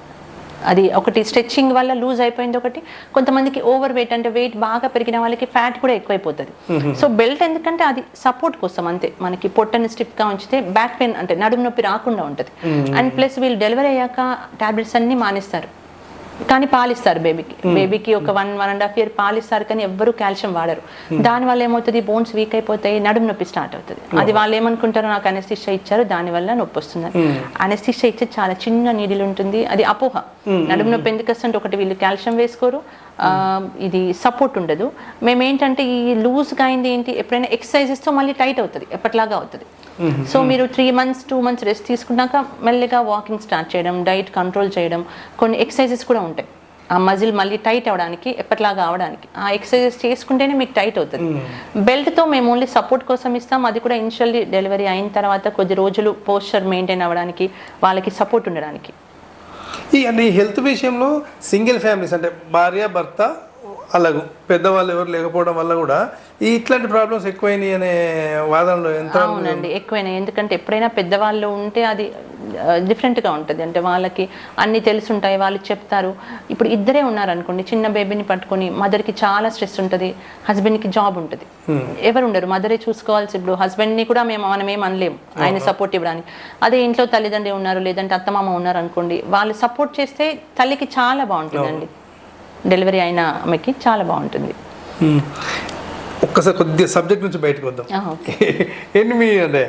Speaker 2: అది ఒకటి స్ట్రెచ్చింగ్ వల్ల లూజ్ అయిపోయింది. ఒకటి కొంతమందికి ఓవర్ వెయిట్ అంటే వెయిట్ బాగా పెరిగిన వాళ్ళకి ఫ్యాట్ కూడా ఎక్కువైపోతుంది. సో బెల్ట్ ఎందుకంటే అది సపోర్ట్ కోసం అంతే, మనకి పొట్టని స్టిఫ్గా ఉంచితే బ్యాక్ పెయిన్ అంటే నడుము నొప్పి రాకుండా ఉంటుంది. అండ్ ప్లస్ వీళ్ళు డెలివరీ అయ్యాక టాబ్లెట్స్ అన్నీ మానేస్తారు కానీ పాలిస్తారు బేబీకి ఒక 1.5 year పాలిస్తారు కానీ ఎవ్వరూ కాల్షియం వాడరు. దానివల్ల ఏమవుతుంది, బోన్స్ వీక్ అయిపోతాయి, నడుము నొప్పి స్టార్ట్ అవుతుంది. అది వాళ్ళు ఏమనుకుంటారు, నాకు అనెస్థీషియా ఇచ్చారు దానివల్ల నొప్పి వస్తుంది. అనెస్థీషియా ఇచ్చే చాలా చిన్న నీడిల్ ఉంటుంది, అది అపోహ. నడుము నొప్పి ఎందుకు వస్తుంటే ఒకటి వీళ్ళు కాల్షియం వేసుకోరు, ఇది సపోర్ట్ ఉండదు. మేమేంటంటే ఈ లూజ్గా అయింది ఏంటి, ఎప్పుడైనా ఎక్సర్సైజెస్తో మళ్ళీ టైట్ అవుతుంది, ఎప్పటిలాగా అవుతుంది. సో మీరు 3 months 2 months రెస్ట్ తీసుకున్నాక మెల్లిగా వాకింగ్ స్టార్ట్ చేయడం, డైట్ కంట్రోల్ చేయడం, కొన్ని ఎక్సర్సైజెస్ కూడా ఉంటాయి ఆ మజిల్ మళ్ళీ టైట్ అవ్వడానికి, ఎప్పటిలాగా అవడానికి. ఆ ఎక్సర్సైజెస్ చేసుకుంటేనే మీకు టైట్ అవుతుంది. బెల్ట్తో మేము ఓన్లీ సపోర్ట్ కోసం ఇస్తాం, అది కూడా ఇనిషియల్లీ డెలివరీ అయిన తర్వాత కొద్ది రోజులు పోస్చర్ మెయింటైన్ అవ్వడానికి, వాళ్ళకి సపోర్ట్ ఉండడానికి.
Speaker 1: ఈ హెల్త్ విషయంలో సింగిల్ ఫ్యామిలీస్ అంటే భార్య భర్త అలాగూ పెద్దవాళ్ళు ఎవరు లేకపోవడం వల్ల కూడా ఇట్లాంటి ప్రాబ్లమ్స్ ఎక్కువైనాయి అనే వాదనలో ఎంత?
Speaker 2: అవునండి, ఎక్కువైనాయి. ఎందుకంటే ఎప్పుడైనా పెద్దవాళ్ళు ఉంటే అది డిఫరెంట్గా ఉంటుంది. అంటే వాళ్ళకి అన్నీ తెలుసుంటాయి, వాళ్ళు చెప్తారు. ఇప్పుడు ఇద్దరే ఉన్నారనుకోండి, చిన్న బేబీని పట్టుకొని మదర్కి చాలా స్ట్రెస్ ఉంటుంది, హస్బెండ్కి జాబ్ ఉంటుంది, ఎవరు ఉండరు, మదరే చూసుకోవాల్సి. ఇప్పుడు హస్బెండ్ని కూడా మనం ఏం అనలేము ఆయన సపోర్ట్ ఇవ్వడానికి. అదే ఇంట్లో తల్లిదండ్రులు ఉన్నారు లేదంటే అత్తమామ ఉన్నారు అనుకోండి, వాళ్ళు సపోర్ట్ చేస్తే తల్లికి చాలా బాగుంటుందండి, డెలివరీ అయిన ఆమెకి చాలా బాగుంటుంది.
Speaker 1: ఒక్కసారి కొద్దిగా సబ్జెక్ట్ నుంచి బయటకు వద్దాం. ఏంటి మీ అంటే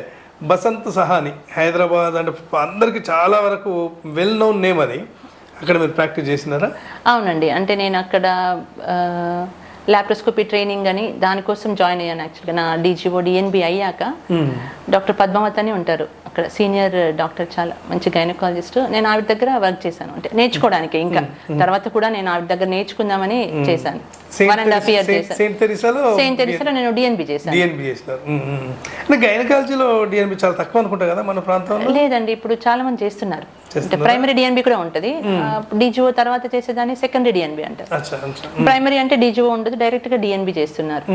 Speaker 1: బసంత్ సహాని హైదరాబాద్ అంటే అందరికీ చాలా వరకు వెల్ నోన్ నేమ్, అది అక్కడ మీరు ప్రాక్టీస్ చేసినారా?
Speaker 2: అవునండి, అంటే నేను అక్కడ ల్యాప్రోస్కోపీ ట్రైనింగ్ అని దానికోసం జాయిన్ అయ్యాను. యాక్చువల్గా నా DGO DNB అయ్యాక డాక్టర్ పద్మావతి అని ఉంటారు అక్కడ, సీనియర్ డాక్టర్, చాలా మంచి గైనకాలజిస్ట్. నేను ఆవిడ దగ్గర వర్క్ చేశాను, అంటే నేర్చుకోవడానికి. ఇంకా తర్వాత కూడా నేను ఆవిడ దగ్గర నేర్చుకుందామని చేశాను. 1.5 years చేశాను. సెయింట్ తెరిసాలో నేను DNB చేశాను.
Speaker 1: గైనకాలజీలో DNB చాలా తక్కువ అనుకుంటా కదా మన ప్రాంతంలో?
Speaker 2: లేదండి, ఇప్పుడు చాలా మంది చేస్తున్నారు. అంటే ప్రైమరీ DNB కూడా ఉంటుంది, DGO తర్వాత చేసేదాన్ని సెకండరీ DNB అంటారు. ప్రైమరీ అంటే DGO ఉండదు, డైరెక్ట్ గా DNB చేస్తున్నారు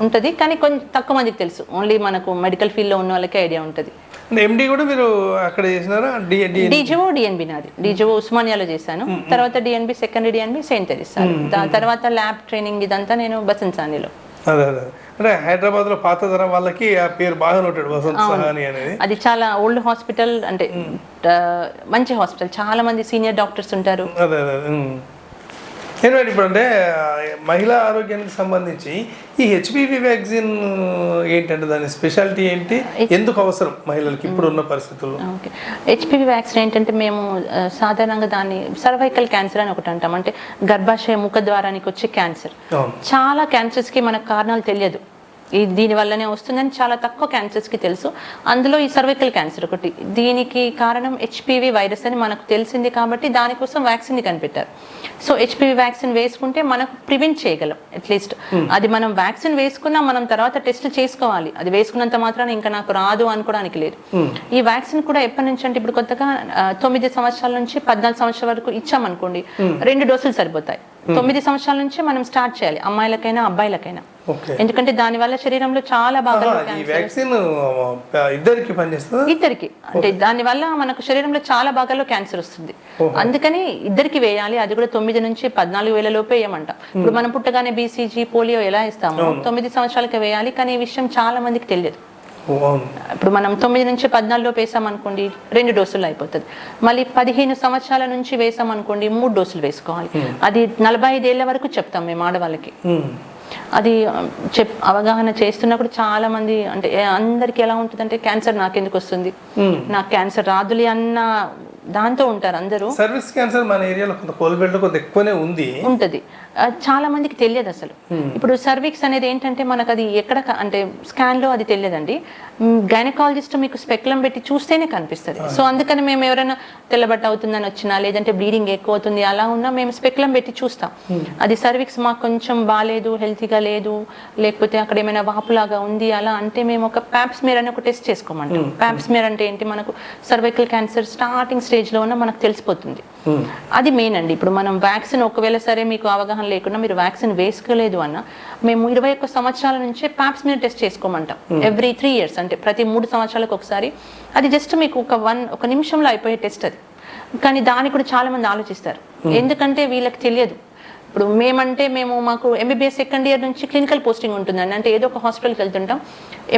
Speaker 2: ఉంటది. కానీ కొంచెం తక్కువ మందికి తెలుసు, ఓన్లీ మనకు మెడికల్ ఫీల్డ్ లో ఉన్న వాళ్ళకి ఐడియా ఉంటుంది.
Speaker 1: MD కూడా మీరు అక్కడ చేసినారా?
Speaker 2: DGO DNB నాది, DGO ఉస్మానియాలో చేశాను, తర్వాత DNB secondary DNB Saint Teresa, దాని తర్వాత ల్యాబ్ ట్రైనింగ్ ఇదంతా నేను బసంత్ సహానిలో.
Speaker 1: అదే అంటే హైదరాబాద్ లో పాత తరం వాళ్ళకి ఆ పేరు బాగా నోటాడు, బసంత్ సహాని అనేది.
Speaker 2: అది చాలా ఓల్డ్ హాస్పిటల్, అంటే మంచి హాస్పిటల్, చాలా మంది సీనియర్ డాక్టర్స్ ఉంటారు.
Speaker 1: అదే ఏంటంటే ఇప్పుడు అంటే మహిళా ఆరోగ్యానికి సంబంధించి ఈ HPV వ్యాక్సిన్ ఏంటంటే దాని స్పెషాలిటీ ఏంటి, ఎందుకు అవసరం మహిళలకి ఇప్పుడు ఉన్న పరిస్థితుల్లో?
Speaker 2: ఓకే, HPV వ్యాక్సిన్ ఏంటంటే మేము సాధారణంగా దాన్ని సర్వైకల్ క్యాన్సర్ అని ఒకటి అంటాం, అంటే గర్భాశయ ముఖద్వారానికి వచ్చే క్యాన్సర్. చాలా క్యాన్సర్స్కి మనకు కారణాలు తెలియదు, దీని వల్లనే వస్తుందని చాలా తక్కువ క్యాన్సర్స్కి తెలుసు. అందులో ఈ సర్వైకల్ క్యాన్సర్ ఒకటి. దీనికి కారణం హెచ్పివి వైరస్ అని మనకు తెలిసింది కాబట్టి దానికోసం వ్యాక్సిన్ని కనిపెట్టారు. సో హెచ్పివి వ్యాక్సిన్ వేసుకుంటే మనకు ప్రివెంట్ చేయగలం అట్లీస్ట్. అది మనం వ్యాక్సిన్ వేసుకున్నా మనం తర్వాత టెస్టులు చేసుకోవాలి. అది వేసుకున్నంత మాత్రాన ఇంకా నాకు రాదు అనుకోవడానికి లేదు. ఈ వ్యాక్సిన్ కూడా ఎప్పటి నుంచి అంటే ఇప్పుడు కొత్తగా 9 సంవత్సరాల నుంచి 14 సంవత్సరాల వరకు ఇచ్చామనుకోండి, 2 డోసులు సరిపోతాయి. 9 సంవత్సరాల నుంచి మనం స్టార్ట్ చేయాలి, అమ్మాయిలకైనా అబ్బాయిలకైనా. ఎందుకంటే దాని వల్ల శరీరంలో చాలా బాగా ఇద్దరికి అంటే దాని వల్ల మనకు శరీరంలో చాలా భాగాల్లో క్యాన్సర్ వస్తుంది. అందుకని ఇద్దరికి వేయాలి. అది కూడా 9 నుంచి 14 వేల లోపే వేయమంట. ఇప్పుడు మనం పుట్టగానే BCG పోలియో ఎలా ఇస్తామో 9 సంవత్సరాలకి వేయాలి. కానీ ఈ విషయం చాలా మందికి తెలియదు. ఇప్పుడు మనం 9 నుంచి 14 లోపు వేసామనుకోండి 2 డోసులు అయిపోతుంది. మళ్ళీ 15 సంవత్సరాల నుంచి వేసామనుకోండి 3 డోసులు వేసుకోవాలి. అది 45 ఏళ్ల వరకు చెప్తాం మేము ఆడవాళ్ళకి. అది అవగాహన చేస్తున్నప్పుడు చాలా మంది అంటే అందరికి ఎలా ఉంటుందంటే క్యాన్సర్ నాకెందుకు వస్తుంది, నాకు క్యాన్సర్ రాదులే అన్న దాంతో ఉంటారు అందరూ.
Speaker 1: సర్వీస్ క్యాన్సర్ మన ఏరియాలో కొంత ఎక్కువనే ఉంటుంది.
Speaker 2: చాలా మందికి తెలియదు అసలు. ఇప్పుడు సర్వీక్స్ అనేది ఏంటంటే మనకు అది ఎక్కడ అంటే స్కాన్ లో అది తెలియదండి. గైనకాలజిస్ట్ మీకు స్పెక్లం పెట్టి చూస్తేనే కనిపిస్తుంది. సో అందుకని మేము ఎవరైనా తెల్లబట్ట అవుతుందని వచ్చినా లేదంటే బ్లీడింగ్ ఎక్కువ అవుతుంది అలా ఉన్నా మేము స్పెక్లం పెట్టి చూస్తాం. అది సర్వీక్స్ మాకు కొంచెం బాగాలేదు, హెల్తీగా లేదు, లేకపోతే అక్కడ ఏమైనా వాపులాగా ఉంది అలా అంటే మేము ఒక ప్యాప్స్మియర్ అని ఒక టెస్ట్ చేసుకోమంటాం. ప్యాప్స్మియర్ అంటే ఏంటి, మనకు సర్వైకల్ క్యాన్సర్ స్టార్టింగ్ స్టేజ్ లో ఉన్న మనకు తెలిసిపోతుంది. అది మెయిన్ అండి. ఇప్పుడు మనం వ్యాక్సిన్ ఒకవేళ సరే మీకు అవగాహన లేకుండా మీరు వ్యాక్సిన్ వేసుకోలేదు అన్న మేము 21 సంవత్సరాల నుంచే ప్యాప్స్మియర్ టెస్ట్ చేసుకోమంటాం. ఎవ్రీ 3 years అంటే ప్రతి 3 సంవత్సరాలకు ఒకసారి. అది జస్ట్ మీకు ఒక నిమిషంలో అయిపోయే టెస్ట్ అది. కానీ దాన్ని కూడా చాలా మంది ఆలోచిస్తారు, ఎందుకంటే వీళ్ళకి తెలియదు. ఇప్పుడు మాకు MBBS సెకండ్ ఇయర్ నుంచి క్లినికల్ పోస్టింగ్ ఉంటుందండి. అంటే ఏదో ఒక హాస్పిటల్కి వెళ్తుంటాం.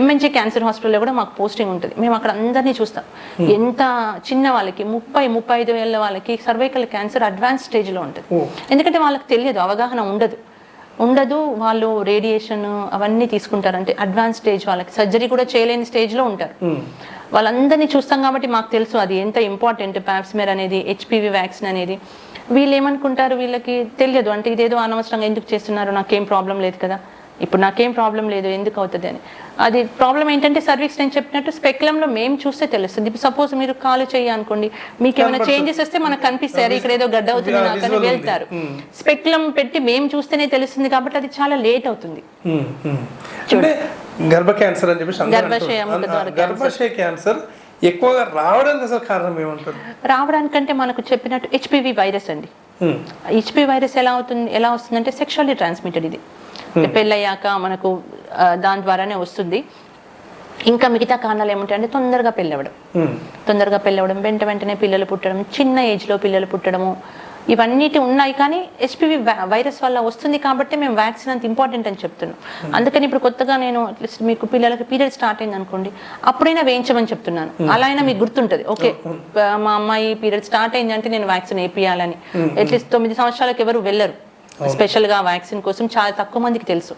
Speaker 2: MNG క్యాన్సర్ హాస్పిటల్లో కూడా మాకు పోస్టింగ్ ఉంటుంది. మేము అక్కడ అందరినీ చూస్తాం. ఎంత చిన్న వాళ్ళకి 30-35 ఏళ్ళ వాళ్ళకి సర్వైకల్ క్యాన్సర్ అడ్వాన్స్ స్టేజ్లో ఉంటుంది. ఎందుకంటే వాళ్ళకి తెలియదు, అవగాహన ఉండదు. వాళ్ళు రేడియేషన్ అవన్నీ తీసుకుంటారు. అంటే అడ్వాన్స్ స్టేజ్, వాళ్ళకి సర్జరీ కూడా చేయలేని స్టేజ్లో ఉంటారు. వాళ్ళందరినీ చూస్తాం కాబట్టి మాకు తెలుసు అది ఎంత ఇంపార్టెంట్ ప్యాప్స్మియర్ అనేది, HPV వ్యాక్సిన్ అనేది. వీళ్ళు ఏమనుకుంటారు, వీళ్ళకి తెలియదు. అంటే ఇదేదో అనవసరంగా ఎందుకు చేస్తున్నారు, నాకేం ప్రాబ్లం లేదు కదా, ఇప్పుడు నాకేం ప్రాబ్లం లేదు ఎందుకు అవుతుంది అని. అది ప్రాబ్లం ఏంటంటే సర్వీక్స్ నేను చెప్పినట్టు స్పెక్లంలో మేము చూస్తే తెలుస్తుంది. ఇప్పుడు సపోజ్ మీరు కాలు చెయ్యి అనుకోండి, మీకు ఏమైనా చేంజెస్ వస్తే మనకు కనిపిస్తారు, ఇక్కడ ఏదో గడ్డ అవుతుంది నాకని వెళ్తారు. స్పెక్లం పెట్టి మేము చూస్తేనే తెలుస్తుంది కాబట్టి అది చాలా లేట్ అవుతుంది.
Speaker 1: గర్భ క్యాన్సర్ అని చెప్పి గర్భాశయ క్యాన్సర్ ఎక్కువగా రావడానికి అసలు కారణం ఏమంటారు?
Speaker 2: రావడానికంటే మనకు చెప్పినట్టు HPV వైరస్ అండి. HPV వైరస్ ఎలా వస్తుందంటే సెక్షువల్లీ ట్రాన్స్మిటెడ్. ఇది పెళ్ళయ్యాక మనకు దాని ద్వారానే వస్తుంది. ఇంకా మిగతా కారణాలు ఏమిటంటే తొందరగా పెళ్ళవడం, వెంటనే పిల్లలు పుట్టడం, చిన్న ఏజ్లో పిల్లలు పుట్టడము, ఇవన్నిటి ఉన్నాయి. కానీ HPV వైరస్ వల్ల వస్తుంది కాబట్టి మేము వ్యాక్సిన్ అంత ఇంపార్టెంట్ అని చెప్తున్నాం. అందుకని ఇప్పుడు కొత్తగా నేను అట్లీస్ట్ మీకు పిల్లలకి పీరియడ్ స్టార్ట్ అయింది అనుకోండి, అప్పుడైనా వేయించమని చెప్తున్నాను. అలా అయినా మీకు గుర్తుంటుంది, ఓకే మా అమ్మాయి పీరియడ్ స్టార్ట్ అయింది అంటే నేను వ్యాక్సిన్ వేపియాలని. అట్లీస్ట్ 9 సంవత్సరాలకు ఎవరు వెళ్ళరు స్పెషల్గా వ్యాక్సిన్ కోసం, చాలా తక్కువ మందికి తెలుసు.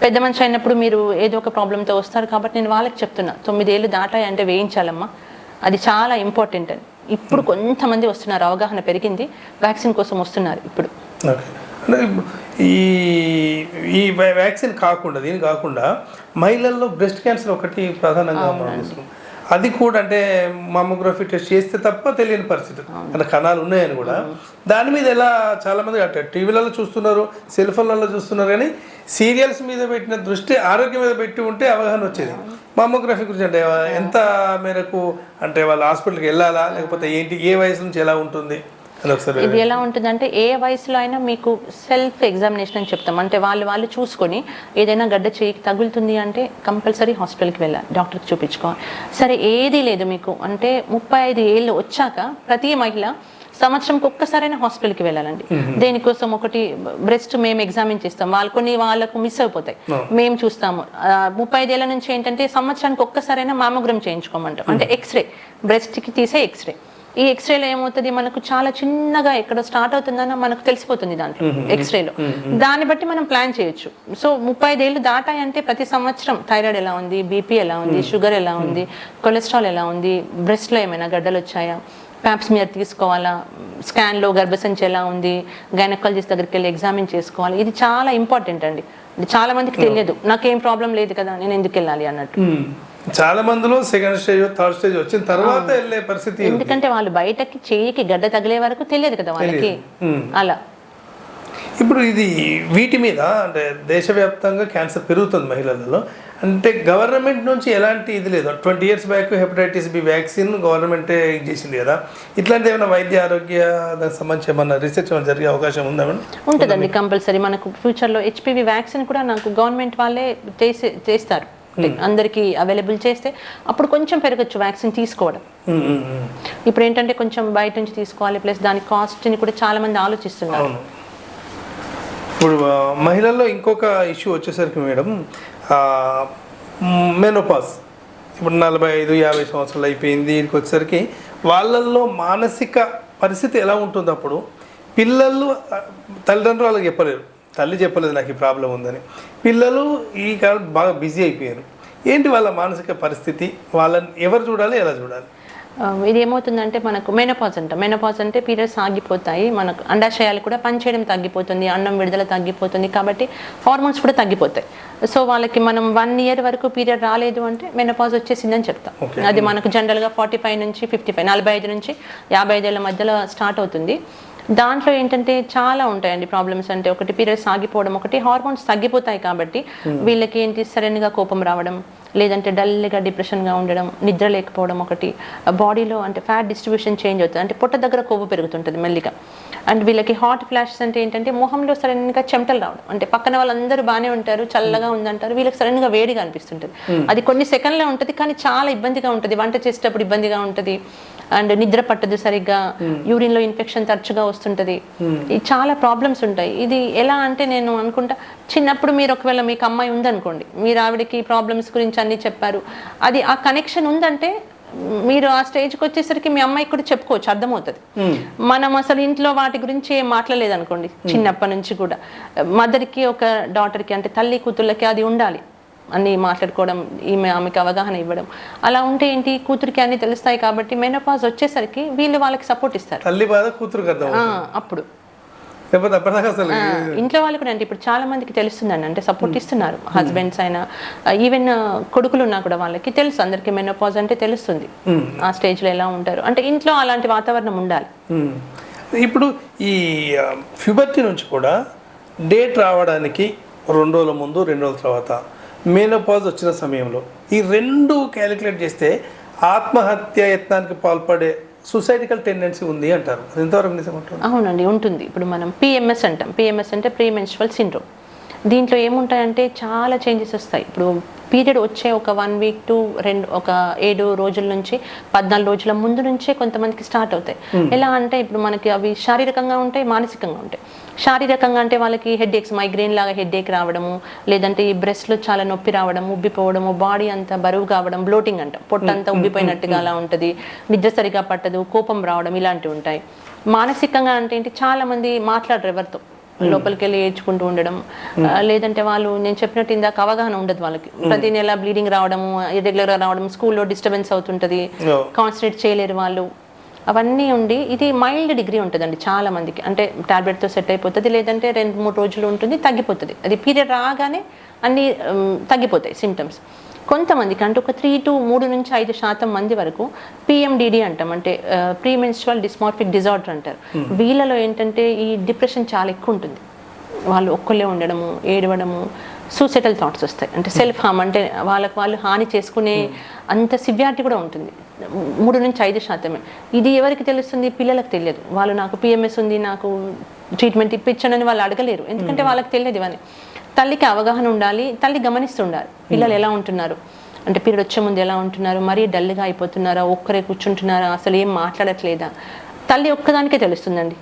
Speaker 2: పెద్ద మనిషి అయినప్పుడు మీరు ఏదో ఒక ప్రాబ్లంతో వస్తారు కాబట్టి నేను వాళ్ళకి చెప్తున్నా 9 ఏళ్ళు దాటాయి అంటే వేయించాలమ్మా, అది చాలా ఇంపార్టెంట్ అని. ఇప్పుడు కొంతమంది వస్తున్నారు, అవగాహన పెరిగింది, వ్యాక్సిన్ కోసం వస్తున్నారు ఇప్పుడు.
Speaker 1: ఈ వ్యాక్సిన్ కాకుండా దీని కాకుండా మహిళల్లో బ్రెస్ట్ క్యాన్సర్ ఒకటి ప్రధానంగా మనం అది కూడా అంటే మామోగ్రఫీ టెస్ట్ చేస్తే తప్ప తెలియని పరిస్థితి, అంటే కణాలు ఉన్నాయని కూడా. దాని మీద ఎలా చాలామంది అంటే టీవీలలో చూస్తున్నారు, సెల్ ఫోన్లలో చూస్తున్నారు, కానీ సీరియల్స్ మీద పెట్టిన దృష్టి ఆరోగ్యం మీద పెట్టి ఉంటే అవగాహన వచ్చేది. మామోగ్రఫీ గురించి అంటే ఎంత మేరకు అంటే వాళ్ళ హాస్పిటల్కి వెళ్ళాలా, లేకపోతే ఏంటి, ఏ వయసు నుంచి ఎలా ఉంటుంది?
Speaker 2: ఇది ఎలా ఉంటుందంటే ఏ వయసులో అయినా మీకు సెల్ఫ్ ఎగ్జామినేషన్ అని చెప్తాం. అంటే వాళ్ళు చూసుకొని ఏదైనా గడ్డ చేయికి తగులుతుంది అంటే కంపల్సరీ హాస్పిటల్కి వెళ్ళాలి, డాక్టర్కి చూపించుకోవాలి. సరే ఏది లేదు మీకు అంటే 35 ఏళ్ళు వచ్చాక ప్రతి మహిళ సంవత్సరంకి ఒక్కసారైనా హాస్పిటల్కి వెళ్ళాలండి. దేనికోసం ఒకటి బ్రెస్ట్ మేము ఎగ్జామిన్ చేస్తాం, వాళ్ళకు మిస్ అయిపోతాయి, మేము చూస్తాము. 35 ఏళ్ళ నుంచి ఏంటంటే సంవత్సరానికి ఒక్కసారైనా మామోగ్రామ్ చేయించుకోమంటాం. అంటే ఎక్స్రే, బ్రెస్ట్కి తీసే ఎక్స్రే. ఈ ఎక్స్రేలో ఏమవుతుంది, మనకు చాలా చిన్నగా ఎక్కడ స్టార్ట్ అవుతుందన్న మనకు తెలిసిపోతుంది దాంట్లో ఎక్స్రేలో. దాన్ని బట్టి మనం ప్లాన్ చేయొచ్చు. సో 35 ఏళ్ళు దాటాయంటే ప్రతి సంవత్సరం థైరాయిడ్ ఎలా ఉంది, BP ఎలా ఉంది, షుగర్ ఎలా ఉంది, కొలెస్ట్రాల్ ఎలా ఉంది, బ్రెస్ట్లో ఏమైనా గడ్డలు వచ్చాయా, ప్యాప్స్మియర్ తీసుకోవాలా, స్కాన్లో గర్భసంచి ఎలా ఉంది, గైనకాలజిస్ట్ దగ్గరికి వెళ్ళి ఎగ్జామిన్ చేసుకోవాలి. ఇది చాలా ఇంపార్టెంట్ అండి. చాలా మందికి తెలియదు, నాకేం ప్రాబ్లం లేదు కదా నేను ఎందుకు వెళ్ళాలి అన్నట్టు.
Speaker 1: చాలా మందిలో సెకండ్ స్టేజ్ థర్డ్ స్టేజ్ వచ్చిన తర్వాత వెళ్ళే పరిస్థితి.
Speaker 2: ఎందుకంటే వాళ్ళు బయటకి చెయ్యికి గడ్డ తగిలే వరకు తెలియదు కదా వాళ్ళకి. అలా
Speaker 1: ఇప్పుడు ఇది వీటి మీద అంటే దేశవ్యాప్తంగా క్యాన్సర్ పెరుగుతుంది మహిళలలో. అంటే గవర్నమెంట్ నుంచి ఎలాంటి ఇది లేదు. 20 years back hepatitis B vaccine గవర్నమెంటే చేసింది కదా. ఇట్లాంటి ఏమైనా వైద్య ఆరోగ్య దానికి సంబంధించి ఏమన్నా రీసెర్చ్ జరిగే అవకాశం ఉందా?
Speaker 2: ఉంటుందండి కంపల్సరీ. మనకు ఫ్యూచర్లో HPV వ్యాక్సిన్ కూడా నాకు గవర్నమెంట్ వాళ్ళే చేస్తారు, అందరికీ అవైలబుల్ చేస్తే అప్పుడు కొంచెం పెరగచ్చు వ్యాక్సిన్ తీసుకోవడం. ఇప్పుడు ఏంటంటే కొంచెం బయట నుంచి తీసుకోవాలి, ప్లస్ దాని కాస్ట్ని కూడా చాలా మంది ఆలోచిస్తున్నారు.
Speaker 1: ఇప్పుడు మహిళల్లో ఇంకొక ఇష్యూ వచ్చేసరికి మేడం, మెనోపాజ్. ఇప్పుడు 45-50 సంవత్సరాలు అయిపోయింది. వీటికి వచ్చేసరికి వాళ్ళల్లో మానసిక పరిస్థితి ఎలా ఉంటుంది? అప్పుడు పిల్లలు తల్లిదండ్రులు వాళ్ళకి చెప్పలేరు, తల్లి చెప్పలేదు నాకు ఈ ప్రాబ్లం ఉందని. పిల్లలు ఈ కాలం బాగా బిజీ అయిపోయారు. ఏంటి వాళ్ళ మానసిక పరిస్థితి? వాళ్ళని ఎవరు చూడాలి, ఎలా చూడాలి?
Speaker 2: ఇది ఏమవుతుందంటే మనకు మెనోపాజ్ అంటాం. మెనోపాజ్ అంటే పీరియడ్స్ ఆగిపోతాయి, మనకు అండాశయాలు కూడా పనిచేయడం తగ్గిపోతుంది, అన్నం విడుదల తగ్గిపోతుంది, కాబట్టి హార్మోన్స్ కూడా తగ్గిపోతాయి. సో వాళ్ళకి మనం 1 year వరకు పీరియడ్ రాలేదు అంటే మెనోపాజ్ వచ్చేసిందని చెప్తాం. అది మనకు జనరల్గా 45 నుంచి 55, 45 నుంచి 55 ఏళ్ళ మధ్యలో స్టార్ట్ అవుతుంది. దాంట్లో ఏంటంటే చాలా ఉంటాయండి ప్రాబ్లమ్స్. అంటే ఒకటి పీరియడ్స్ ఆగిపోవడం, ఒకటి హార్మోన్స్ తగ్గిపోతాయి కాబట్టి వీళ్ళకి ఏంటి సడన్గా కోపం రావడం, లేదంటే డల్గా డిప్రెషన్గా ఉండడం, నిద్ర లేకపోవడం, ఒకటి బాడీలో అంటే ఫ్యాట్ డిస్ట్రిబ్యూషన్ చేంజ్ అవుతుంది, అంటే పొట్ట దగ్గర కొవ్వు పెరుగుతుంటుంది మెల్లిగా. అండ్ వీళ్ళకి హాట్ ఫ్లాషెస్ అంటే ఏంటంటే మొహంలో సడన్గా చెమటలు రావడం, అంటే పక్కన వాళ్ళందరూ బాగానే ఉంటారు, చల్లగా ఉందంటారు, వీళ్ళకి సడన్గా వేడిగా అనిపిస్తుంటుంది. అది కొన్ని సెకండ్లే ఉంటుంది, కానీ చాలా ఇబ్బందిగా ఉంటుంది. వంట చేసేటప్పుడు ఇబ్బందిగా ఉంటుంది, అండ్ నిద్ర పట్టదు సరిగ్గా, యూరిన్లో ఇన్ఫెక్షన్ తరచుగా వస్తుంటుంది. ఈ చాలా ప్రాబ్లమ్స్ ఉంటాయి. ఇది ఎలా అంటే నేను అనుకుంటా, చిన్నప్పుడు మీరు ఒకవేళ మీకు అమ్మాయి ఉందనుకోండి, మీరు ఆవిడకి ప్రాబ్లమ్స్ గురించి అన్నీ చెప్పారు, అది ఆ కనెక్షన్ ఉందంటే మీరు ఆ స్టేజ్కి వచ్చేసరికి మీ అమ్మాయికి కూడా చెప్పుకోవచ్చు, అర్థమవుతుంది. మనం అసలు ఇంట్లో వాటి గురించి ఏం మాట్లాడలేదు అనుకోండి, చిన్నప్పటి నుంచి కూడా మదర్కి ఒక డాటర్కి అంటే తల్లి కూతుళ్ళకి అది ఉండాలి, అన్నీ మాట్లాడుకోవడం, ఆమెకి అవగాహన ఇవ్వడం. అలా ఉంటే ఏంటి కూతురికి అన్నీ తెలుస్తాయి. కాబట్టి మెనోపాజ్ వచ్చేసరికి వీళ్ళు వాళ్ళకి సపోర్ట్ ఇస్తారు.
Speaker 1: తల్లి బాధ కూతురుకి
Speaker 2: అప్పుడు
Speaker 1: అప్పుడు
Speaker 2: ఇంట్లో వాళ్ళు కూడా అంటే ఇప్పుడు చాలా మందికి తెలుస్తుందండి, అంటే సపోర్ట్ ఇస్తున్నారు. హస్బెండ్స్ అయినా ఈవెన్ కొడుకులు ఉన్నా కూడా వాళ్ళకి తెలుసు, అందరికి మెనోపాజ్ అంటే తెలుస్తుంది, ఆ స్టేజ్లో ఎలా ఉంటారు. అంటే ఇంట్లో అలాంటి వాతావరణం ఉండాలి.
Speaker 1: ఇప్పుడు ఈ ప్యూబర్టీ నుంచి కూడా డేట్ రావడానికి 2 రోజుల ముందు 2 రోజుల తర్వాత మెనోపాజ్ వచ్చిన సమయంలో ఈ 2 క్యాలిక్యులేట్ చేస్తే ఆత్మహత్య యత్నానికి పాల్పడే సూసైడికల్ టెండెన్సీ ఉంది అంటారు. అది ఎంతవరకు నిజమంటారు?
Speaker 2: అవునండి, ఉంటుంది. ఇప్పుడు మనం PMS అంటాం. PMS అంటే ప్రీ మెన్స్ట్రువల్ సిండ్రోమ్. దీంట్లో ఏముంటాయంటే చాలా చేంజెస్ వస్తాయి. ఇప్పుడు పీరియడ్ వచ్చే ఒక 1 week to ఒక 7 రోజుల నుంచి 14 రోజుల ముందు నుంచే కొంతమందికి స్టార్ట్ అవుతాయి. ఎలా అంటే ఇప్పుడు మనకి అవి శారీరకంగా ఉంటాయి, మానసికంగా ఉంటాయి. శారీరకంగా అంటే వాళ్ళకి హెడ్ఏక్స్, మైగ్రేన్ లాగా హెడ్ఏక్ రావడము, లేదంటే ఈ బ్రెస్ట్లో చాలా నొప్పి రావడం, ఉబ్బిపోవడము, బాడీ అంతా బరువు కావడం, బ్లోటింగ్ అంటాం, పొట్టంతా ఉబ్బిపోయినట్టుగా అలా ఉంటుంది, నిద్ర సరిగా పట్టదు, కోపం రావడం, ఇలాంటివి ఉంటాయి. మానసికంగా అంటే ఏంటి, చాలా మంది మాట్లాడరు ఎవరితో, లోపలికి వెళ్ళి ఏడ్చుకుంటూ ఉండడం, లేదంటే వాళ్ళు నేను చెప్పినట్టు ఇందాక అవగాహన ఉండదు వాళ్ళకి, ప్రతి నెల బ్లీడింగ్ రావడము, ఇర్రెగ్యులర్గా రావడం, స్కూల్లో డిస్టర్బెన్స్ అవుతుంటుంది, కాన్సన్ట్రేట్ చేయలేరు వాళ్ళు, అవన్నీ ఉండి ఇది మైల్డ్ డిగ్రీ ఉంటుందండి చాలా మందికి. అంటే టాబ్లెట్తో సెట్ అయిపోతుంది, లేదంటే 2-3 రోజులు ఉంటుంది, తగ్గిపోతుంది. అది పీరియడ్ రాగానే అన్నీ తగ్గిపోతాయి సిమ్టమ్స్. కొంతమందికి అంటే ఒక 3 నుంచి 5% మంది వరకు PMDD అంటాం, అంటే ప్రీ మెన్స్ట్రువల్ డిస్మార్ఫిక్ డిజార్డర్ అంటారు. వీళ్ళలో ఏంటంటే ఈ డిప్రెషన్ చాలా ఎక్కువ ఉంటుంది. వాళ్ళు ఒక్కళ్ళే ఉండడము, ఏడవడము, సూసైడల్ థాట్స్ వస్తాయి, అంటే సెల్ఫ్ హార్మ్, అంటే వాళ్ళకి వాళ్ళు హాని చేసుకునే అంత సివియారిటీ కూడా ఉంటుంది. 3 నుంచి 5%. ఇది ఎవరికి తెలుస్తుంది? పిల్లలకు తెలియదు. వాళ్ళు నాకు PMS ఉంది, నాకు ట్రీట్మెంట్ ఇప్పించండి అని వాళ్ళు అడగలేరు, ఎందుకంటే వాళ్ళకి తెలియదు ఇవన్నీ. తల్లికి అవగాహన ఉండాలి, తల్లి గమనిస్తుండాలి పిల్లలు ఎలా ఉంటున్నారు, అంటే పీరియడ్ వచ్చే ముందు ఎలా ఉంటున్నారు, మరీ డల్గా అయిపోతున్నారా, ఒక్కరే కూర్చుంటున్నారా, అసలు ఏం మాట్లాడట్లేదా, తల్లి ఒక్కదానికే తెలుస్తుందండి